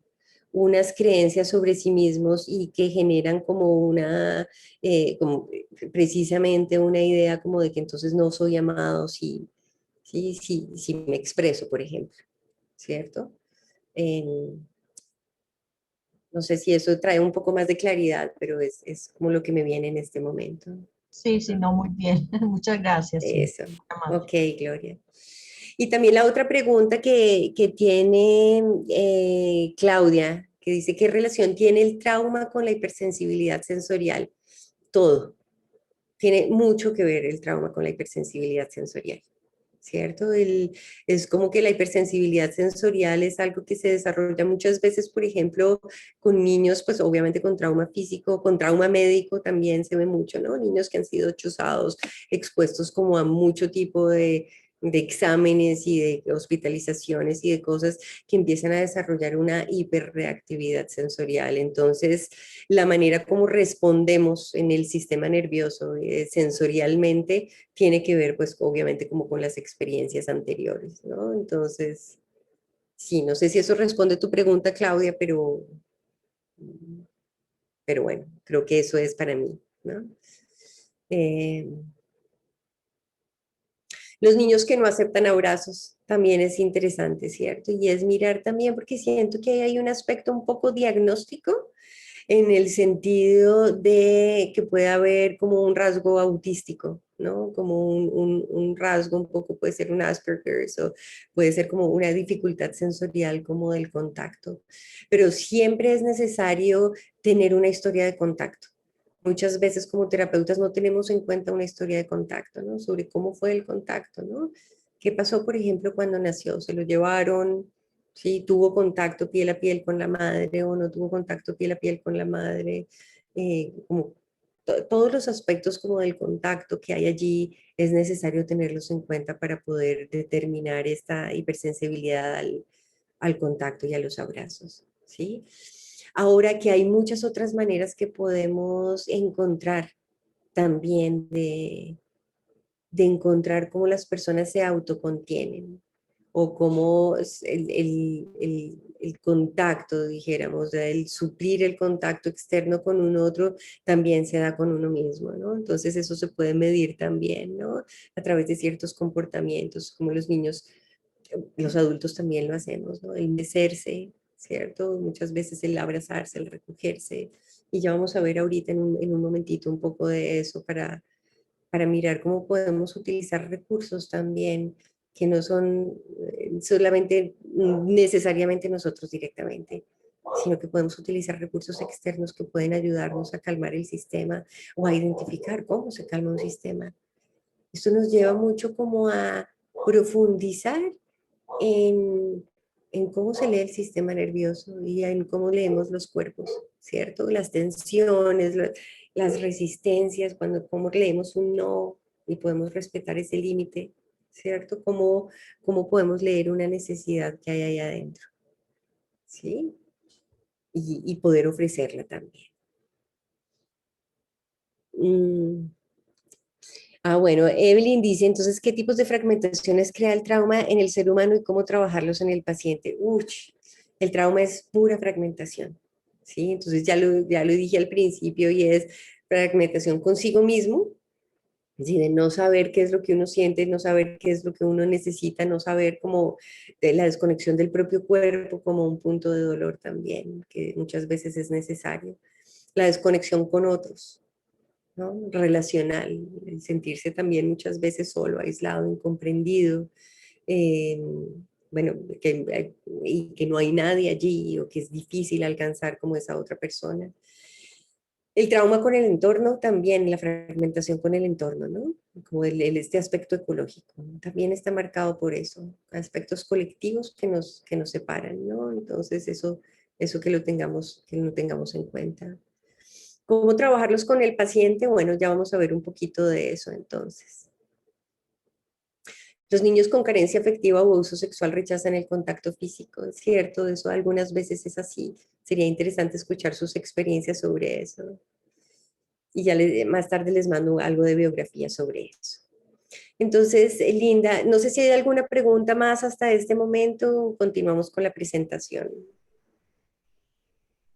unas creencias sobre sí mismos y que generan como como precisamente una idea como de que entonces no soy amado si me expreso, por ejemplo, ¿cierto? No sé si eso trae un poco más de claridad, pero es como lo que me viene en este momento. Sí, sí, ¿No? no, muy bien. Muchas gracias, sí. Eso. Amable. Ok, Gloria. Y también la otra pregunta que tiene Claudia, que dice, ¿qué relación tiene el trauma con la hipersensibilidad sensorial? Todo. Tiene mucho que ver el trauma con la hipersensibilidad sensorial. ¿Cierto? Es como que la hipersensibilidad sensorial es algo que se desarrolla muchas veces, por ejemplo, con niños, pues obviamente con trauma físico, con trauma médico también se ve mucho, ¿no? Niños que han sido chuzados, expuestos como a mucho tipo de exámenes y de hospitalizaciones y de cosas que empiezan a desarrollar una hiperreactividad sensorial. Entonces, la manera como respondemos en el sistema nervioso sensorialmente tiene que ver, pues, obviamente, como con las experiencias anteriores, ¿no? Entonces, sí, no sé si eso responde a tu pregunta, Claudia, pero bueno, creo que eso es para mí, ¿no? Eh, los niños que no aceptan abrazos también es interesante, ¿cierto? Y es mirar también, porque siento que hay un aspecto un poco diagnóstico en el sentido de que puede haber como un rasgo autístico, ¿no? Como un rasgo un poco, puede ser un Asperger's o puede ser como una dificultad sensorial como del contacto, pero siempre es necesario tener una historia de contacto. Muchas veces como terapeutas no tenemos en cuenta una historia de contacto, ¿no? Sobre cómo fue el contacto, ¿no? ¿Qué pasó, por ejemplo, cuando nació? ¿Se lo llevaron? ¿Sí? ¿Tuvo contacto piel a piel con la madre o no tuvo contacto piel a piel con la madre? Como todos los aspectos como del contacto que hay allí es necesario tenerlos en cuenta para poder determinar esta hipersensibilidad al contacto y a los abrazos, ¿sí? Ahora que hay muchas otras maneras que podemos encontrar también de encontrar cómo las personas se autocontienen o cómo el contacto, dijéramos, el suplir el contacto externo con un otro también se da con uno mismo, ¿no? Entonces eso se puede medir también, ¿no? A través de ciertos comportamientos, como los niños, los adultos también lo hacemos, ¿no? El mecerse, ¿cierto? Muchas veces el abrazarse, el recogerse. Y ya vamos a ver ahorita en un momentito un poco de eso para mirar cómo podemos utilizar recursos también que no son solamente necesariamente nosotros directamente, sino que podemos utilizar recursos externos que pueden ayudarnos a calmar el sistema o a identificar cómo se calma un sistema. Esto nos lleva mucho como a profundizar en, en cómo se lee el sistema nervioso y en cómo leemos los cuerpos, ¿cierto? Las tensiones, las resistencias, cuando cómo leemos un no y podemos respetar ese límite, ¿cierto? Cómo podemos leer una necesidad que hay ahí adentro, ¿sí? Y poder ofrecerla también. Mm. Ah, bueno, Evelyn dice, entonces, ¿qué tipos de fragmentaciones crea el trauma en el ser humano y cómo trabajarlos en el paciente? Uy, el trauma es pura fragmentación, ¿sí? Entonces ya lo dije al principio y es fragmentación consigo mismo, es decir, de no saber qué es lo que uno siente, no saber qué es lo que uno necesita, no saber cómo de la desconexión del propio cuerpo como un punto de dolor también, que muchas veces es necesario. la desconexión con otros, ¿no? Relacional, el sentirse también muchas veces solo, aislado, incomprendido, eh, bueno, y que no hay nadie allí o que es difícil alcanzar como esa otra persona. El trauma con el entorno también, la fragmentación con el entorno, ¿no? Como este aspecto ecológico, también está marcado por eso, aspectos colectivos que nos separan, ¿no? Entonces eso que lo tengamos en cuenta. ¿Cómo trabajarlos con el paciente? Bueno, ya vamos a ver un poquito de eso entonces. Los niños con carencia afectiva o abuso sexual rechazan el contacto físico, ¿es cierto? Eso algunas veces es así. Sería interesante escuchar sus experiencias sobre eso. Y ya más tarde les mando algo de biografía sobre eso. Entonces, Linda, no sé si hay alguna pregunta más hasta este momento. Continuamos con la presentación.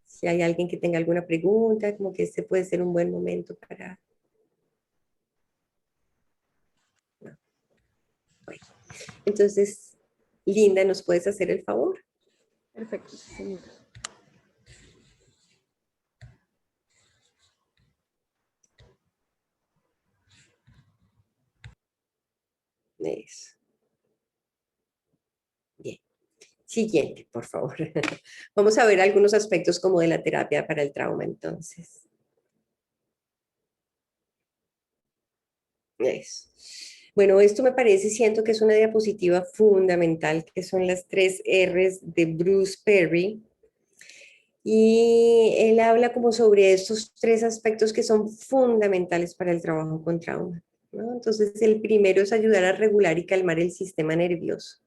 Si hay alguien que tenga alguna pregunta, como que este puede ser un buen momento para... No. Bueno. Entonces, Linda, ¿nos puedes hacer el favor? Perfecto, sí, señora. Eso. Bien. Siguiente, por favor. Vamos a ver algunos aspectos como de la terapia para el trauma, entonces. Eso. Bueno, esto me parece, siento que es una diapositiva fundamental, que son las 3 R's de Bruce Perry. Y él habla como sobre estos 3 aspectos que son fundamentales para el trabajo con trauma, ¿no? Entonces, el primero es ayudar a regular y calmar el sistema nervioso.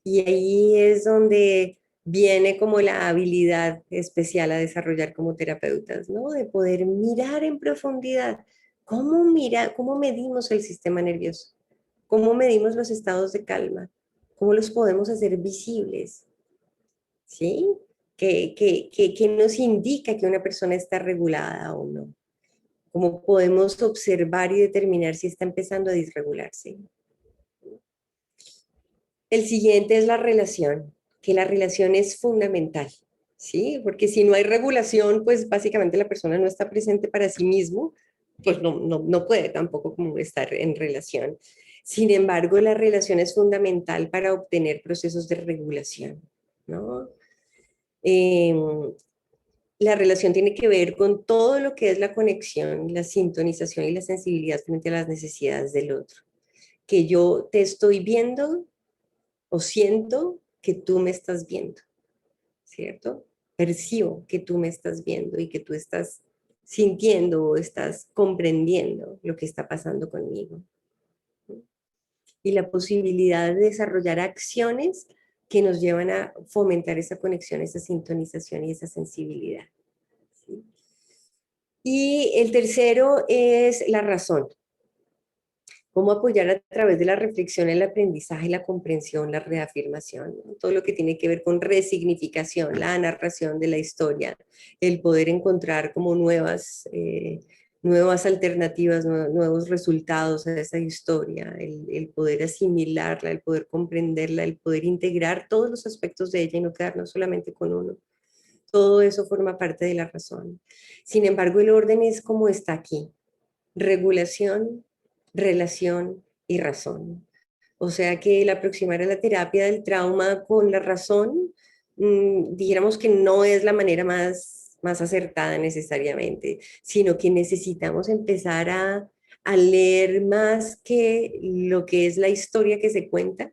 Y ahí es donde viene como la habilidad especial a desarrollar como terapeutas, ¿no? De poder mirar en profundidad. ¿Cómo medimos el sistema nervioso? ¿Cómo medimos los estados de calma? ¿Cómo los podemos hacer visibles? ¿Sí? ¿Qué nos indica que una persona está regulada o no? ¿Cómo podemos observar y determinar si está empezando a disregularse? El siguiente es la relación, que la relación es fundamental, ¿sí? Porque si no hay regulación, pues básicamente la persona no está presente para sí mismo, pues no puede tampoco como estar en relación. Sin embargo, la relación es fundamental para obtener procesos de regulación, ¿no? Eh, la relación tiene que ver con todo lo que es la conexión, la sintonización y la sensibilidad frente a las necesidades del otro. Que yo te estoy viendo o siento que tú me estás viendo, ¿cierto? Percibo que tú me estás viendo y que tú estás sintiendo o estás comprendiendo lo que está pasando conmigo. Y la posibilidad de desarrollar acciones que nos llevan a fomentar esa conexión, esa sintonización y esa sensibilidad. ¿Sí? Y el tercero es la razón. Cómo apoyar a través de la reflexión, el aprendizaje, la comprensión, la reafirmación, ¿no? Todo lo que tiene que ver con resignificación, la narración de la historia, el poder encontrar como nuevas alternativas, nuevos resultados a esa historia, el poder asimilarla, el poder comprenderla, el poder integrar todos los aspectos de ella y no quedarnos solamente con uno. Todo eso forma parte de la razón. Sin embargo, el orden es como está aquí. Regulación, relación y razón. O sea que el aproximar a la terapia del trauma con la razón, dijéramos que no es la manera más acertada necesariamente, sino que necesitamos empezar a leer más que lo que es la historia que se cuenta,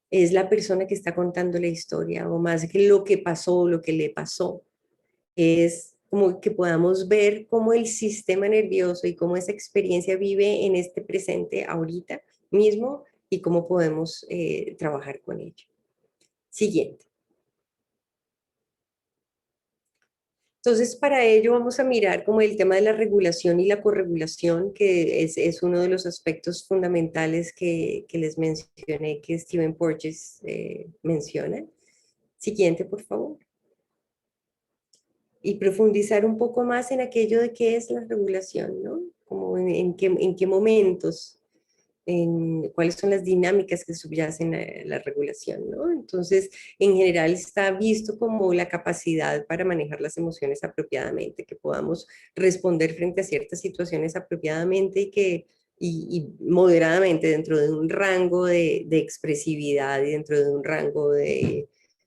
es la persona que está contando la historia, o más que lo que pasó, lo que le pasó es como que podamos ver cómo el sistema nervioso y cómo esa experiencia vive en este presente ahorita mismo y cómo podemos trabajar con ello. Siguiente. Entonces, para ello vamos a mirar como el tema de la regulación y la corregulación, que es uno de los aspectos fundamentales que les mencioné, que Stephen Porges menciona. Siguiente, por favor. Y profundizar un poco más en aquello de qué es la regulación, ¿no? Como en qué momentos en cuáles son las dinámicas que subyacen a la regulación, ¿no? Entonces, en general está visto como la capacidad para manejar las emociones apropiadamente, que podamos responder frente a ciertas situaciones apropiadamente y moderadamente dentro de un rango de expresividad y dentro de un rango en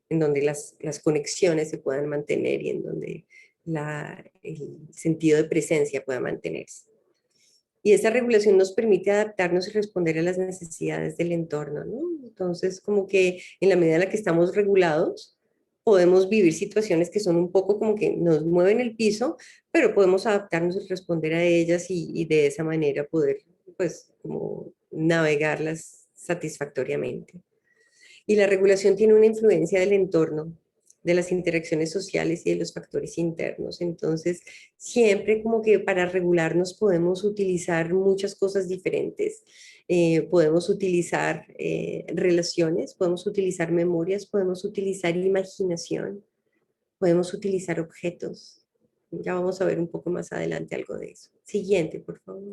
donde las conexiones se puedan mantener y en donde el sentido de presencia pueda mantenerse. Y esa regulación nos permite adaptarnos y responder a las necesidades del entorno, ¿no? Entonces, como que en la medida en la que estamos regulados, podemos vivir situaciones que son un poco como que nos mueven el piso, pero podemos adaptarnos y responder a ellas y de esa manera poder, pues, como navegarlas satisfactoriamente. Y la regulación tiene una influencia del entorno, de las interacciones sociales y de los factores internos. Entonces, siempre como que para regularnos podemos utilizar muchas cosas diferentes. Podemos utilizar relaciones, podemos utilizar memorias, podemos utilizar imaginación, podemos utilizar objetos. Ya vamos a ver un poco más adelante algo de eso. Siguiente, por favor.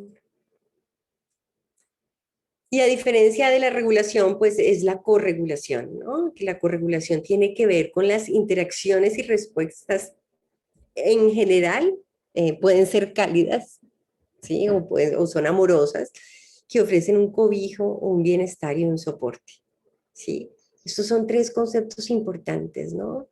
Y a diferencia de la regulación, pues es la corregulación, ¿no? Que la corregulación tiene que ver con las interacciones y respuestas en general, pueden ser cálidas, ¿sí? O son amorosas, que ofrecen un cobijo, un bienestar y un soporte, ¿sí? Estos son tres conceptos importantes, ¿no?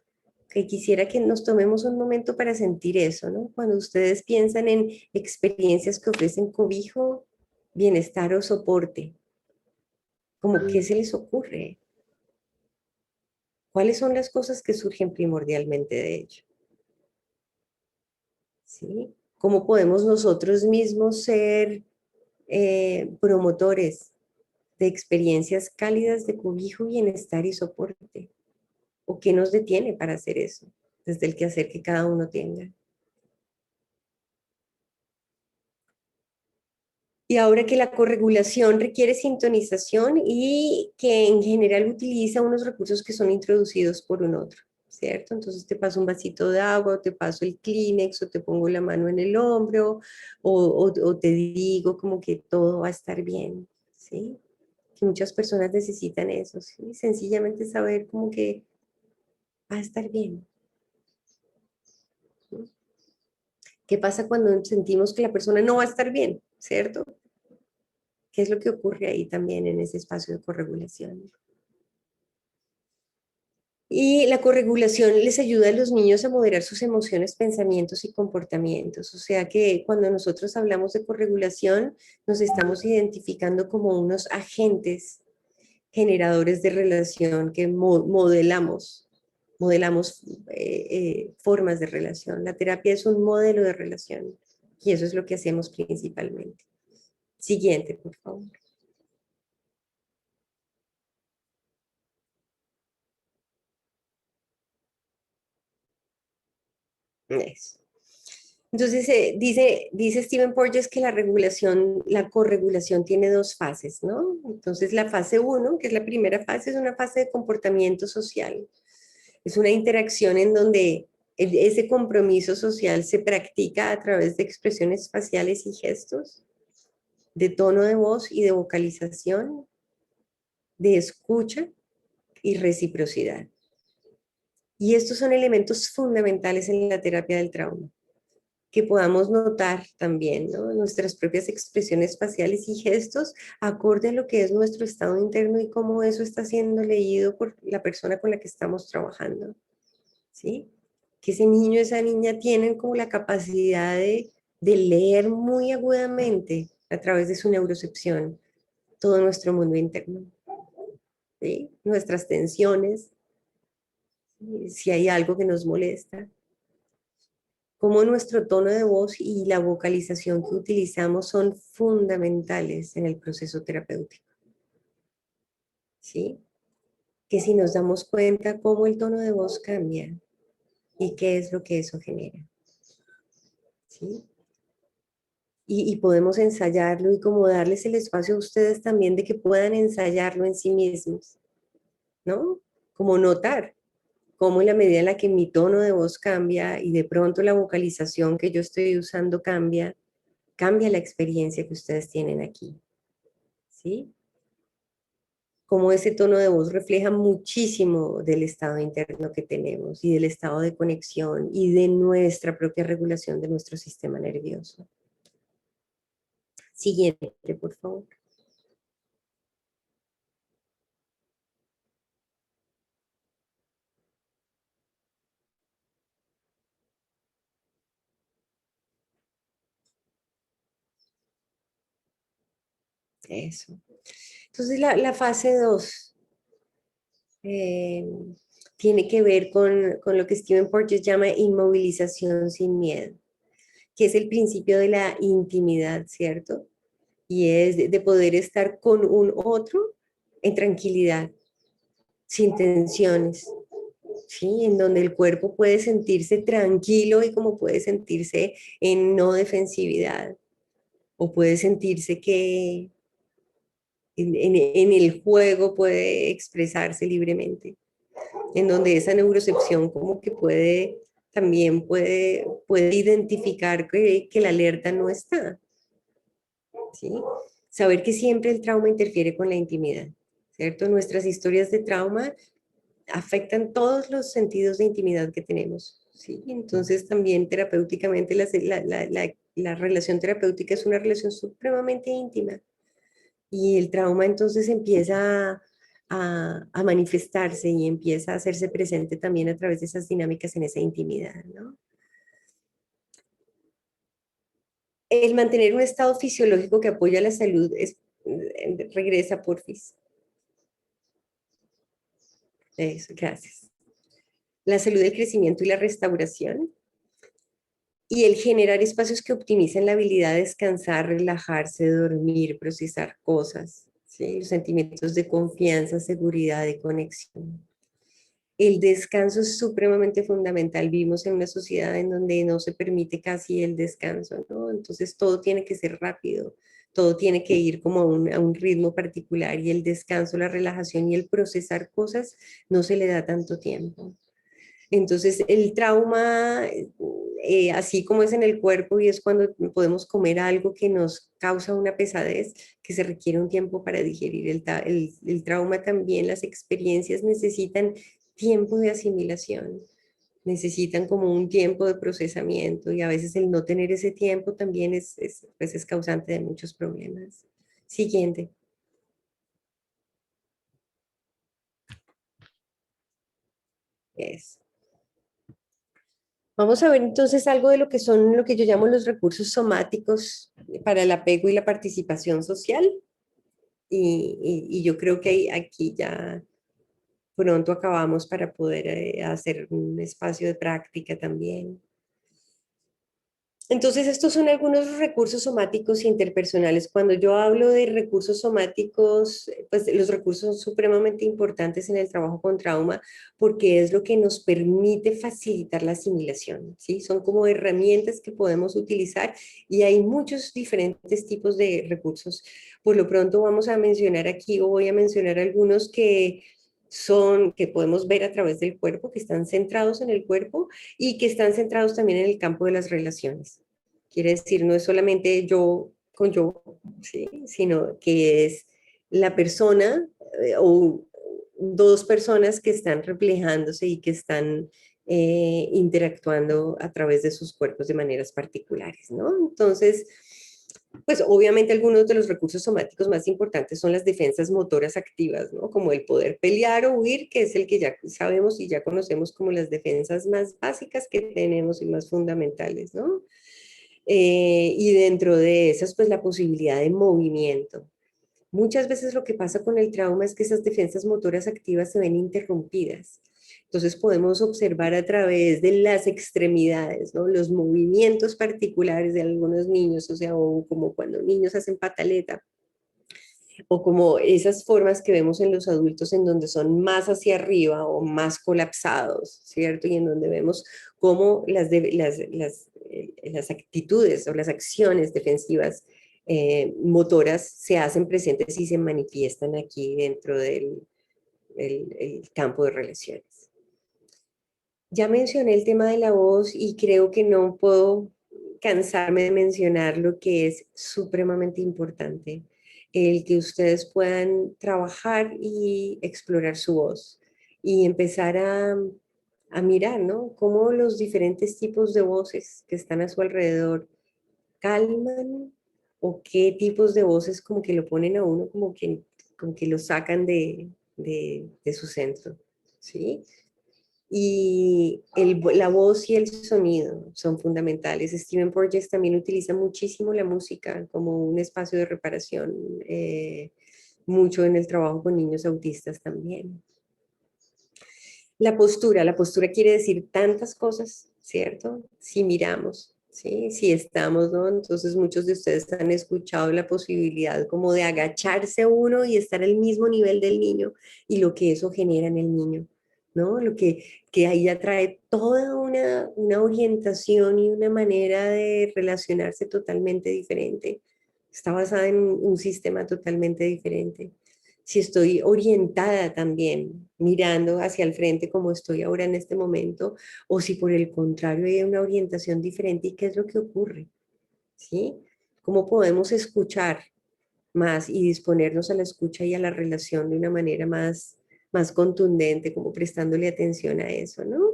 Que quisiera que nos tomemos un momento para sentir eso, ¿no? Cuando ustedes piensan en experiencias que ofrecen cobijo, bienestar o soporte, ¿cómo qué se les ocurre? ¿Cuáles son las cosas que surgen primordialmente de ello? ¿Sí? ¿Cómo podemos nosotros mismos ser promotores de experiencias cálidas de cobijo, bienestar y soporte? ¿O qué nos detiene para hacer eso? Desde el quehacer que cada uno tenga. Y ahora que la corregulación requiere sintonización y que en general utiliza unos recursos que son introducidos por un otro, ¿cierto? Entonces te paso un vasito de agua, o te paso el Kleenex, o te pongo la mano en el hombro, o te digo como que todo va a estar bien, ¿sí? Que muchas personas necesitan eso, ¿sí? Sencillamente saber como que va a estar bien, ¿sí? ¿Qué pasa cuando sentimos que la persona no va a estar bien, ¿cierto? ¿Qué es lo que ocurre ahí también en ese espacio de corregulación? Y la corregulación les ayuda a los niños a moderar sus emociones, pensamientos y comportamientos. O sea que cuando nosotros hablamos de corregulación, nos estamos identificando como unos agentes generadores de relación que modelamos formas de relación. La terapia es un modelo de relación y eso es lo que hacemos principalmente. Siguiente, por favor. Eso. Entonces, dice Stephen Porges que la corregulación tiene dos fases, ¿no? Entonces, la fase 1, que es la primera fase, es una fase de comportamiento social. Es una interacción en donde ese compromiso social se practica a través de expresiones faciales y gestos, de tono de voz y de vocalización, de escucha y reciprocidad. Y estos son elementos fundamentales en la terapia del trauma, que podamos notar también, ¿no? Nuestras propias expresiones faciales y gestos acorde a lo que es nuestro estado interno y cómo eso está siendo leído por la persona con la que estamos trabajando, ¿sí? Que ese niño, esa niña tienen como la capacidad de leer muy agudamente a través de su neurocepción todo nuestro mundo interno, ¿sí? Nuestras tensiones, ¿sí? Si hay algo que nos molesta, cómo nuestro tono de voz y la vocalización que utilizamos son fundamentales en el proceso terapéutico, ¿sí? Que si nos damos cuenta cómo el tono de voz cambia y qué es lo que eso genera, ¿sí? Y podemos ensayarlo y como darles el espacio a ustedes también de que puedan ensayarlo en sí mismos, ¿no? Como notar cómo en la medida en la que mi tono de voz cambia y de pronto la vocalización que yo estoy usando cambia, cambia la experiencia que ustedes tienen aquí. ¿sí? Cómo ese tono de voz refleja muchísimo del estado interno que tenemos y del estado de conexión y de nuestra propia regulación de nuestro sistema nervioso. Siguiente, por favor. Eso. Entonces la fase 2 tiene que ver con lo que Stephen Porges llama inmovilización sin miedo, que es el principio de la intimidad, ¿cierto? Y es de poder estar con un otro en tranquilidad, sin tensiones, ¿sí? En donde el cuerpo puede sentirse tranquilo y como puede sentirse en no defensividad, o puede sentirse que en el juego puede expresarse libremente, en donde esa neurocepción como que también puede identificar que la alerta no está, ¿sí? Saber que siempre el trauma interfiere con la intimidad, ¿cierto? Nuestras historias de trauma afectan todos los sentidos de intimidad que tenemos, ¿sí? Entonces también terapéuticamente la relación terapéutica es una relación supremamente íntima y el trauma entonces empieza a manifestarse y empieza a hacerse presente también a través de esas dinámicas en esa intimidad, ¿no? El mantener un estado fisiológico que apoya la salud regresa, porfis. Eso, gracias. La salud, el crecimiento y la restauración. Y el generar espacios que optimicen la habilidad de descansar, relajarse, dormir, procesar cosas, ¿sí? Los sentimientos de confianza, seguridad y conexión. El descanso es supremamente fundamental. Vivimos en una sociedad en donde no se permite casi el descanso, ¿no? Entonces todo tiene que ser rápido, todo tiene que ir como a un ritmo particular y el descanso, la relajación y el procesar cosas no se le da tanto tiempo. Entonces, el trauma, así como es en el cuerpo y es cuando podemos comer algo que nos causa una pesadez, que se requiere un tiempo para digerir el trauma también, las experiencias necesitan tiempo de asimilación, necesitan como un tiempo de procesamiento y a veces el no tener ese tiempo también pues es causante de muchos problemas. Siguiente. Es. Vamos a ver entonces algo de lo que son lo que yo llamo los recursos somáticos para el apego y la participación social. Y yo creo que aquí ya pronto acabamos para poder hacer un espacio de práctica también. Entonces, estos son algunos recursos somáticos interpersonales. Cuando yo hablo de recursos somáticos, pues los recursos son supremamente importantes en el trabajo con trauma porque es lo que nos permite facilitar la asimilación, ¿sí? Son como herramientas que podemos utilizar y hay muchos diferentes tipos de recursos. Por lo pronto vamos a mencionar aquí o voy a mencionar algunos que podemos ver a través del cuerpo, que están centrados en el cuerpo y que están centrados también en el campo de las relaciones. Quiere decir, no es solamente yo con yo, ¿sí? Sino que es la persona o dos personas que están reflejándose y que están interactuando a través de sus cuerpos de maneras particulares, ¿no? Entonces, pues obviamente algunos de los recursos somáticos más importantes son las defensas motoras activas, ¿no? Como el poder pelear o huir, que es el que ya sabemos y ya conocemos como las defensas más básicas que tenemos y más fundamentales, ¿no? Y dentro de esas, pues la posibilidad de movimiento. Muchas veces lo que pasa con el trauma es que esas defensas motoras activas se ven interrumpidas. Entonces podemos observar a través de las extremidades, ¿no? Los movimientos particulares de algunos niños, o sea, o como cuando niños hacen pataleta, o como esas formas que vemos en los adultos en donde son más hacia arriba o más colapsados, ¿cierto? Y en donde vemos cómo las actitudes o las acciones defensivas motoras se hacen presentes y se manifiestan aquí dentro del el campo de relaciones. Ya mencioné el tema de la voz y creo que no puedo cansarme de mencionar lo que es supremamente importante, el que ustedes puedan trabajar y explorar su voz y empezar a mirar, ¿no? Cómo los diferentes tipos de voces que están a su alrededor calman o qué tipos de voces como que lo ponen a uno como que lo sacan de su centro, ¿sí? Y la voz y el sonido son fundamentales. Stephen Porges también utiliza muchísimo la música como un espacio de reparación, mucho en el trabajo con niños autistas también. La postura quiere decir tantas cosas, ¿cierto? Si miramos, ¿sí? Si estamos, ¿no? Entonces muchos de ustedes han escuchado la posibilidad como de agacharse uno y estar al mismo nivel del niño y lo que eso genera en el niño, ¿no? Que ahí ya trae toda una orientación y una manera de relacionarse totalmente diferente. Está basada en un sistema totalmente diferente. Si estoy orientada también, mirando hacia el frente como estoy ahora en este momento, o si por el contrario hay una orientación diferente y qué es lo que ocurre, ¿sí? ¿Cómo podemos escuchar más y disponernos a la escucha y a la relación de una manera más contundente, como prestándole atención a eso, ¿no?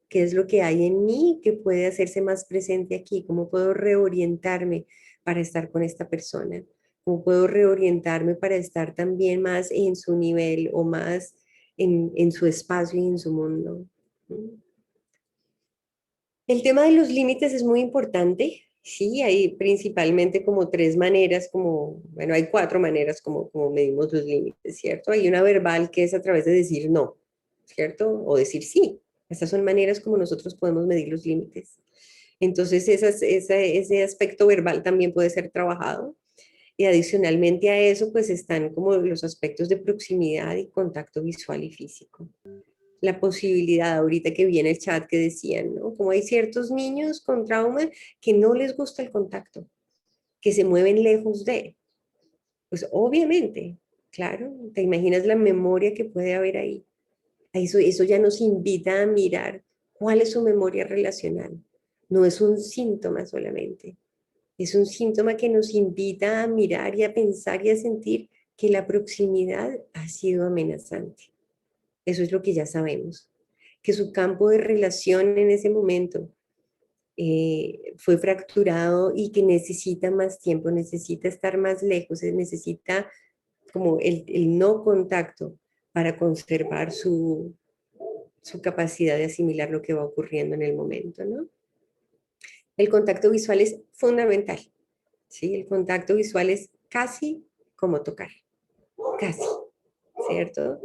¿Qué es lo que hay en mí que puede hacerse más presente aquí? ¿Cómo puedo reorientarme para estar con esta persona? ¿Cómo puedo reorientarme para estar también más en su nivel o más en su espacio y en su mundo? ¿Mm? El tema de los límites es muy importante. Sí, hay principalmente como tres maneras, bueno, hay cuatro maneras como medimos los límites, ¿cierto? Hay una verbal que es a través de decir no, ¿cierto? O decir sí. Estas son maneras como nosotros podemos medir los límites. Entonces, ese aspecto verbal también puede ser trabajado. Y adicionalmente a eso, pues están como los aspectos de proximidad y contacto visual y físico. La posibilidad, ahorita que viene el chat que decían, ¿no? Como hay ciertos niños con trauma que no les gusta el contacto, que se mueven lejos de, pues obviamente, claro, te imaginas la memoria que puede haber ahí. Eso ya nos invita a mirar cuál es su memoria relacional. No es un síntoma solamente, es un síntoma que nos invita a mirar y a pensar y a sentir que la proximidad ha sido amenazante. Eso es lo que ya sabemos, que su campo de relación en ese momento fue fracturado y que necesita más tiempo, necesita estar más lejos, necesita como el no contacto para conservar su capacidad de asimilar lo que va ocurriendo en el momento, ¿no? El contacto visual es fundamental, ¿sí? El contacto visual es casi como tocar, casi, ¿cierto?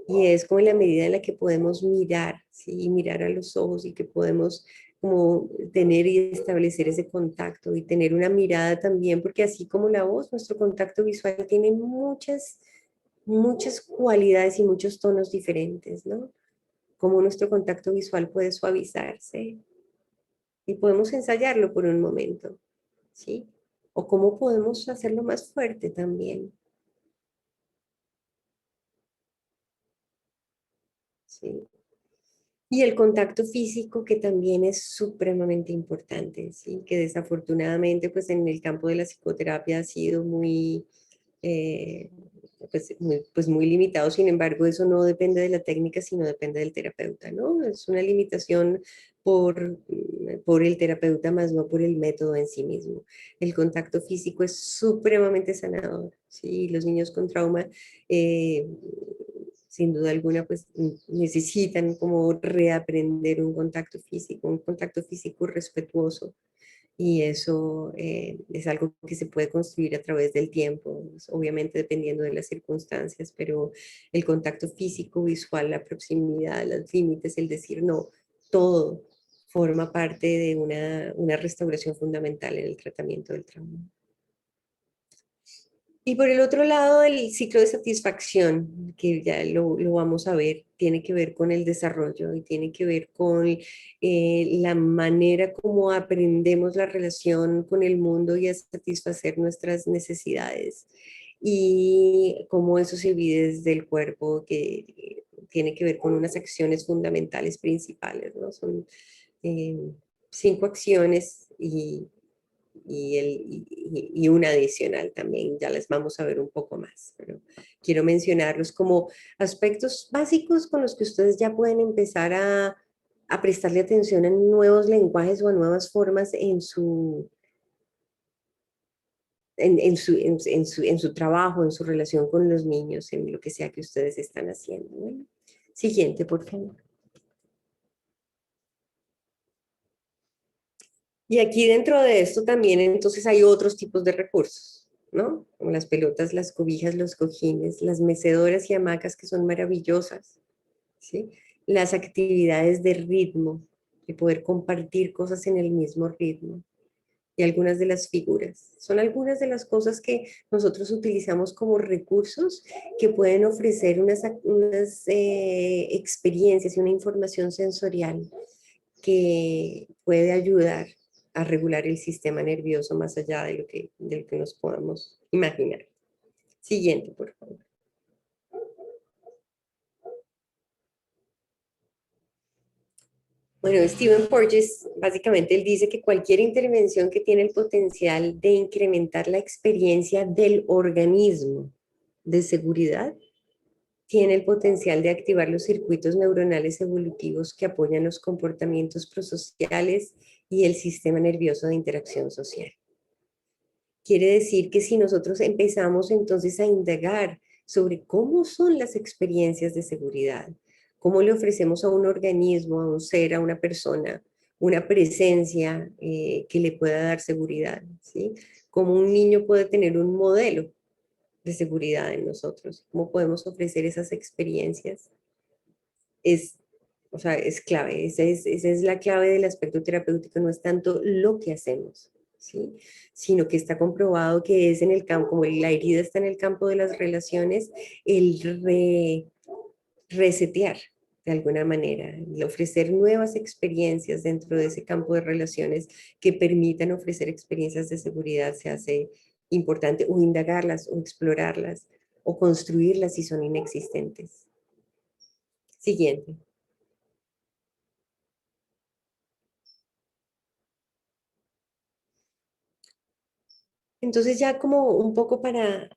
Y es como en la medida en la que podemos mirar, ¿sí? Mirar a los ojos y que podemos como tener y establecer ese contacto y tener una mirada también, porque así como la voz, nuestro contacto visual tiene muchas cualidades y muchos tonos diferentes, ¿no? Cómo nuestro contacto visual puede suavizarse y podemos ensayarlo por un momento, ¿sí? O cómo podemos hacerlo más fuerte también, ¿sí? Y el contacto físico, que también es supremamente importante, ¿sí? Que desafortunadamente, pues en el campo de la psicoterapia ha sido eh, pues muy limitado. Sin embargo, eso no depende de la técnica, sino depende del terapeuta, ¿no? Es una limitación por el terapeuta, más no por el método en sí mismo. El contacto físico es supremamente sanador, ¿sí? Los niños con trauma, eh, sin duda alguna, pues necesitan como reaprender un contacto físico respetuoso, y eso es algo que se puede construir a través del tiempo, pues, obviamente dependiendo de las circunstancias, pero el contacto físico, visual, la proximidad, los límites, el decir no, todo forma parte de una restauración fundamental en el tratamiento del trauma. Y por el otro lado, el ciclo de satisfacción, que ya lo vamos a ver, tiene que ver con el desarrollo y tiene que ver con la manera como aprendemos la relación con el mundo y a satisfacer nuestras necesidades. Y cómo eso se vive desde el cuerpo, que tiene que ver con unas acciones fundamentales principales, ¿no? Son 5 acciones y y una adicional también, ya las vamos a ver un poco más, pero quiero mencionarlos como aspectos básicos con los que ustedes ya pueden empezar a prestarle atención a nuevos lenguajes o a nuevas formas en su trabajo, en su relación con los niños, en lo que sea que ustedes están haciendo. Bueno, siguiente, por favor. Y aquí dentro de esto también entonces hay otros tipos de recursos, ¿no? Como las pelotas, las cobijas, los cojines, las mecedoras y hamacas que son maravillosas, ¿sí? Las actividades de ritmo, de poder compartir cosas en el mismo ritmo. Y algunas de las figuras. Son algunas de las cosas que nosotros utilizamos como recursos que pueden ofrecer unas experiencias y una información sensorial que puede ayudar a regular el sistema nervioso más allá de lo que nos podamos imaginar. Siguiente, por favor. Bueno, Stephen Porges, básicamente él dice que cualquier intervención que tiene el potencial de incrementar la experiencia del organismo de seguridad tiene el potencial de activar los circuitos neuronales evolutivos que apoyan los comportamientos prosociales y el sistema nervioso de interacción social. Quiere decir que si nosotros empezamos entonces a indagar sobre cómo son las experiencias de seguridad, cómo le ofrecemos a un organismo, a un ser, a una persona, una presencia que le pueda dar seguridad, ¿sí? Cómo un niño puede tener un modelo de seguridad en nosotros, cómo podemos ofrecer esas experiencias, es, o sea, es clave, esa es la clave del aspecto terapéutico, no es tanto lo que hacemos, ¿sí? Sino que está comprobado que es en el campo, como la herida está en el campo de las relaciones, el resetear de alguna manera, el ofrecer nuevas experiencias dentro de ese campo de relaciones que permitan ofrecer experiencias de seguridad se hace importante, o indagarlas, o explorarlas, o construirlas si son inexistentes. Siguiente. Entonces ya como un poco para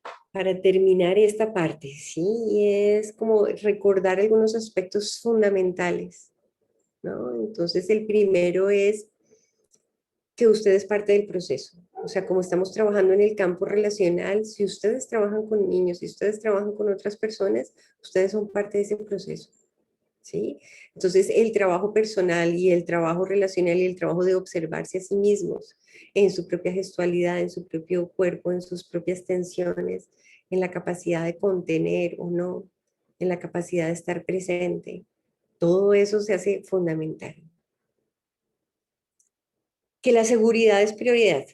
terminar esta parte, ¿sí? Y es como recordar algunos aspectos fundamentales, ¿no? Entonces el primero es que usted es parte del proceso. O sea, como estamos trabajando en el campo relacional, si ustedes trabajan con niños, si ustedes trabajan con otras personas, ustedes son parte de ese proceso, ¿sí? Entonces, el trabajo personal y el trabajo relacional y el trabajo de observarse a sí mismos en su propia gestualidad, en su propio cuerpo, en sus propias tensiones, en la capacidad de contener o no, en la capacidad de estar presente, todo eso se hace fundamental. Que la seguridad es prioridad,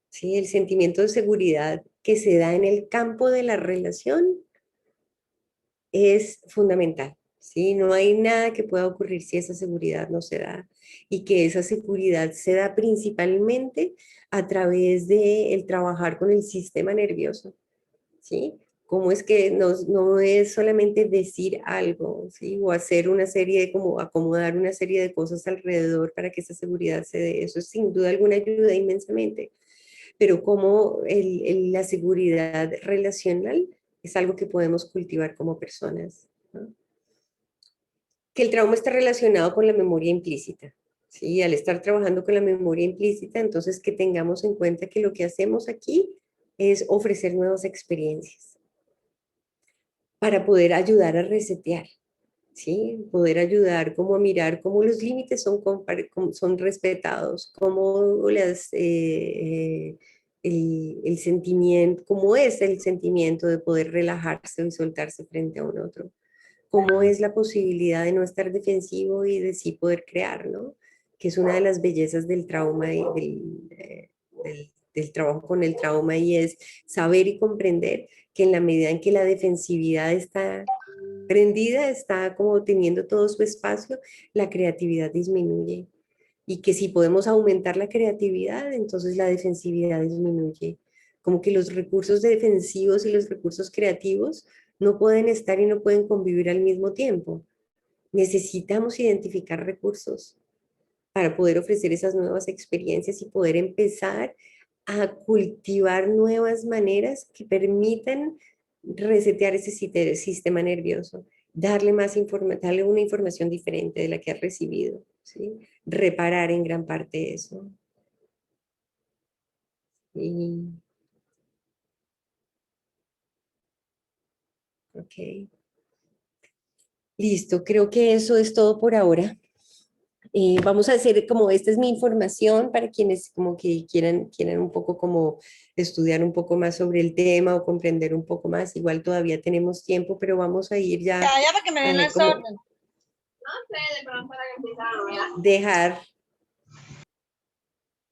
¿sí? El sentimiento de seguridad que se da en el campo de la relación es fundamental, ¿sí? No hay nada que pueda ocurrir si esa seguridad no se da y que esa seguridad se da principalmente a través de el trabajar con el sistema nervioso, ¿sí? Cómo es que no es solamente decir algo, ¿sí? O hacer una serie de, como acomodar una serie de cosas alrededor para que esa seguridad se dé. Eso sin duda alguna ayuda inmensamente, pero como la seguridad relacional es algo que podemos cultivar como personas, ¿no? Que el trauma está relacionado con la memoria implícita, ¿sí? Al estar trabajando con la memoria implícita, entonces que tengamos en cuenta que lo que hacemos aquí es ofrecer nuevas experiencias para poder ayudar a resetear, ¿sí? Poder ayudar como a mirar cómo los límites son respetados, cómo el sentimiento, cómo es el sentimiento de poder relajarse y soltarse frente a un otro, cómo es la posibilidad de no estar defensivo y de sí poder crear, ¿no? Que es una de las bellezas del trauma y del trabajo con el trauma, y es saber y comprender que en la medida en que la defensividad está prendida, está como teniendo todo su espacio, la creatividad disminuye. Y que si podemos aumentar la creatividad, entonces la defensividad disminuye. Como que los recursos defensivos y los recursos creativos no pueden estar y no pueden convivir al mismo tiempo. Necesitamos identificar recursos para poder ofrecer esas nuevas experiencias y poder empezar a cultivar nuevas maneras que permitan resetear ese sistema nervioso, darle darle una información diferente de la que has recibido, ¿sí? Reparar en gran parte eso. Y... Ok. Listo, creo que eso es todo por ahora. Vamos a hacer como esta es mi información para quienes como que quieran un poco como estudiar un poco más sobre el tema o comprender un poco más. Igual todavía tenemos tiempo, pero vamos a ir ya Ya para que me den las como órdenes.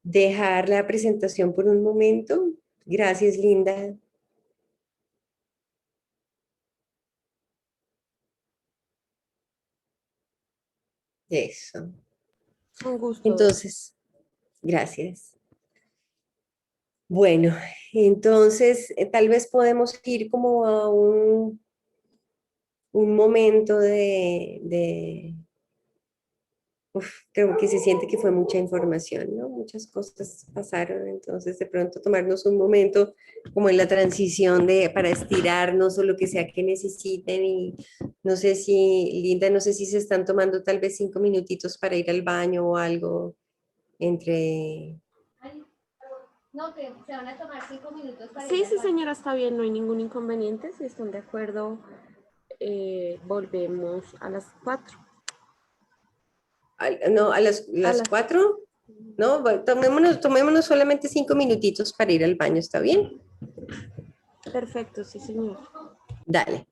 dejar la presentación por un momento. Gracias, Linda. Eso. Un gusto. Entonces, gracias. Bueno, entonces tal vez podemos ir como a un momento creo que se siente que fue mucha información, ¿no? Muchas cosas pasaron, entonces de pronto tomarnos un momento como en la transición para estirarnos o lo que sea que necesiten y no sé si, Linda, no sé si se están tomando tal vez 5 minutitos para ir al baño o algo entre... No, que se van a tomar 5 minutos para Sí, ir sí, al baño. señora, está bien, no hay ningún inconveniente. Si están de acuerdo, volvemos a las 4. No, a las las- 4, ¿no? Tomémonos solamente 5 minutitos para ir al baño, ¿está bien? Perfecto, sí, señor. Dale.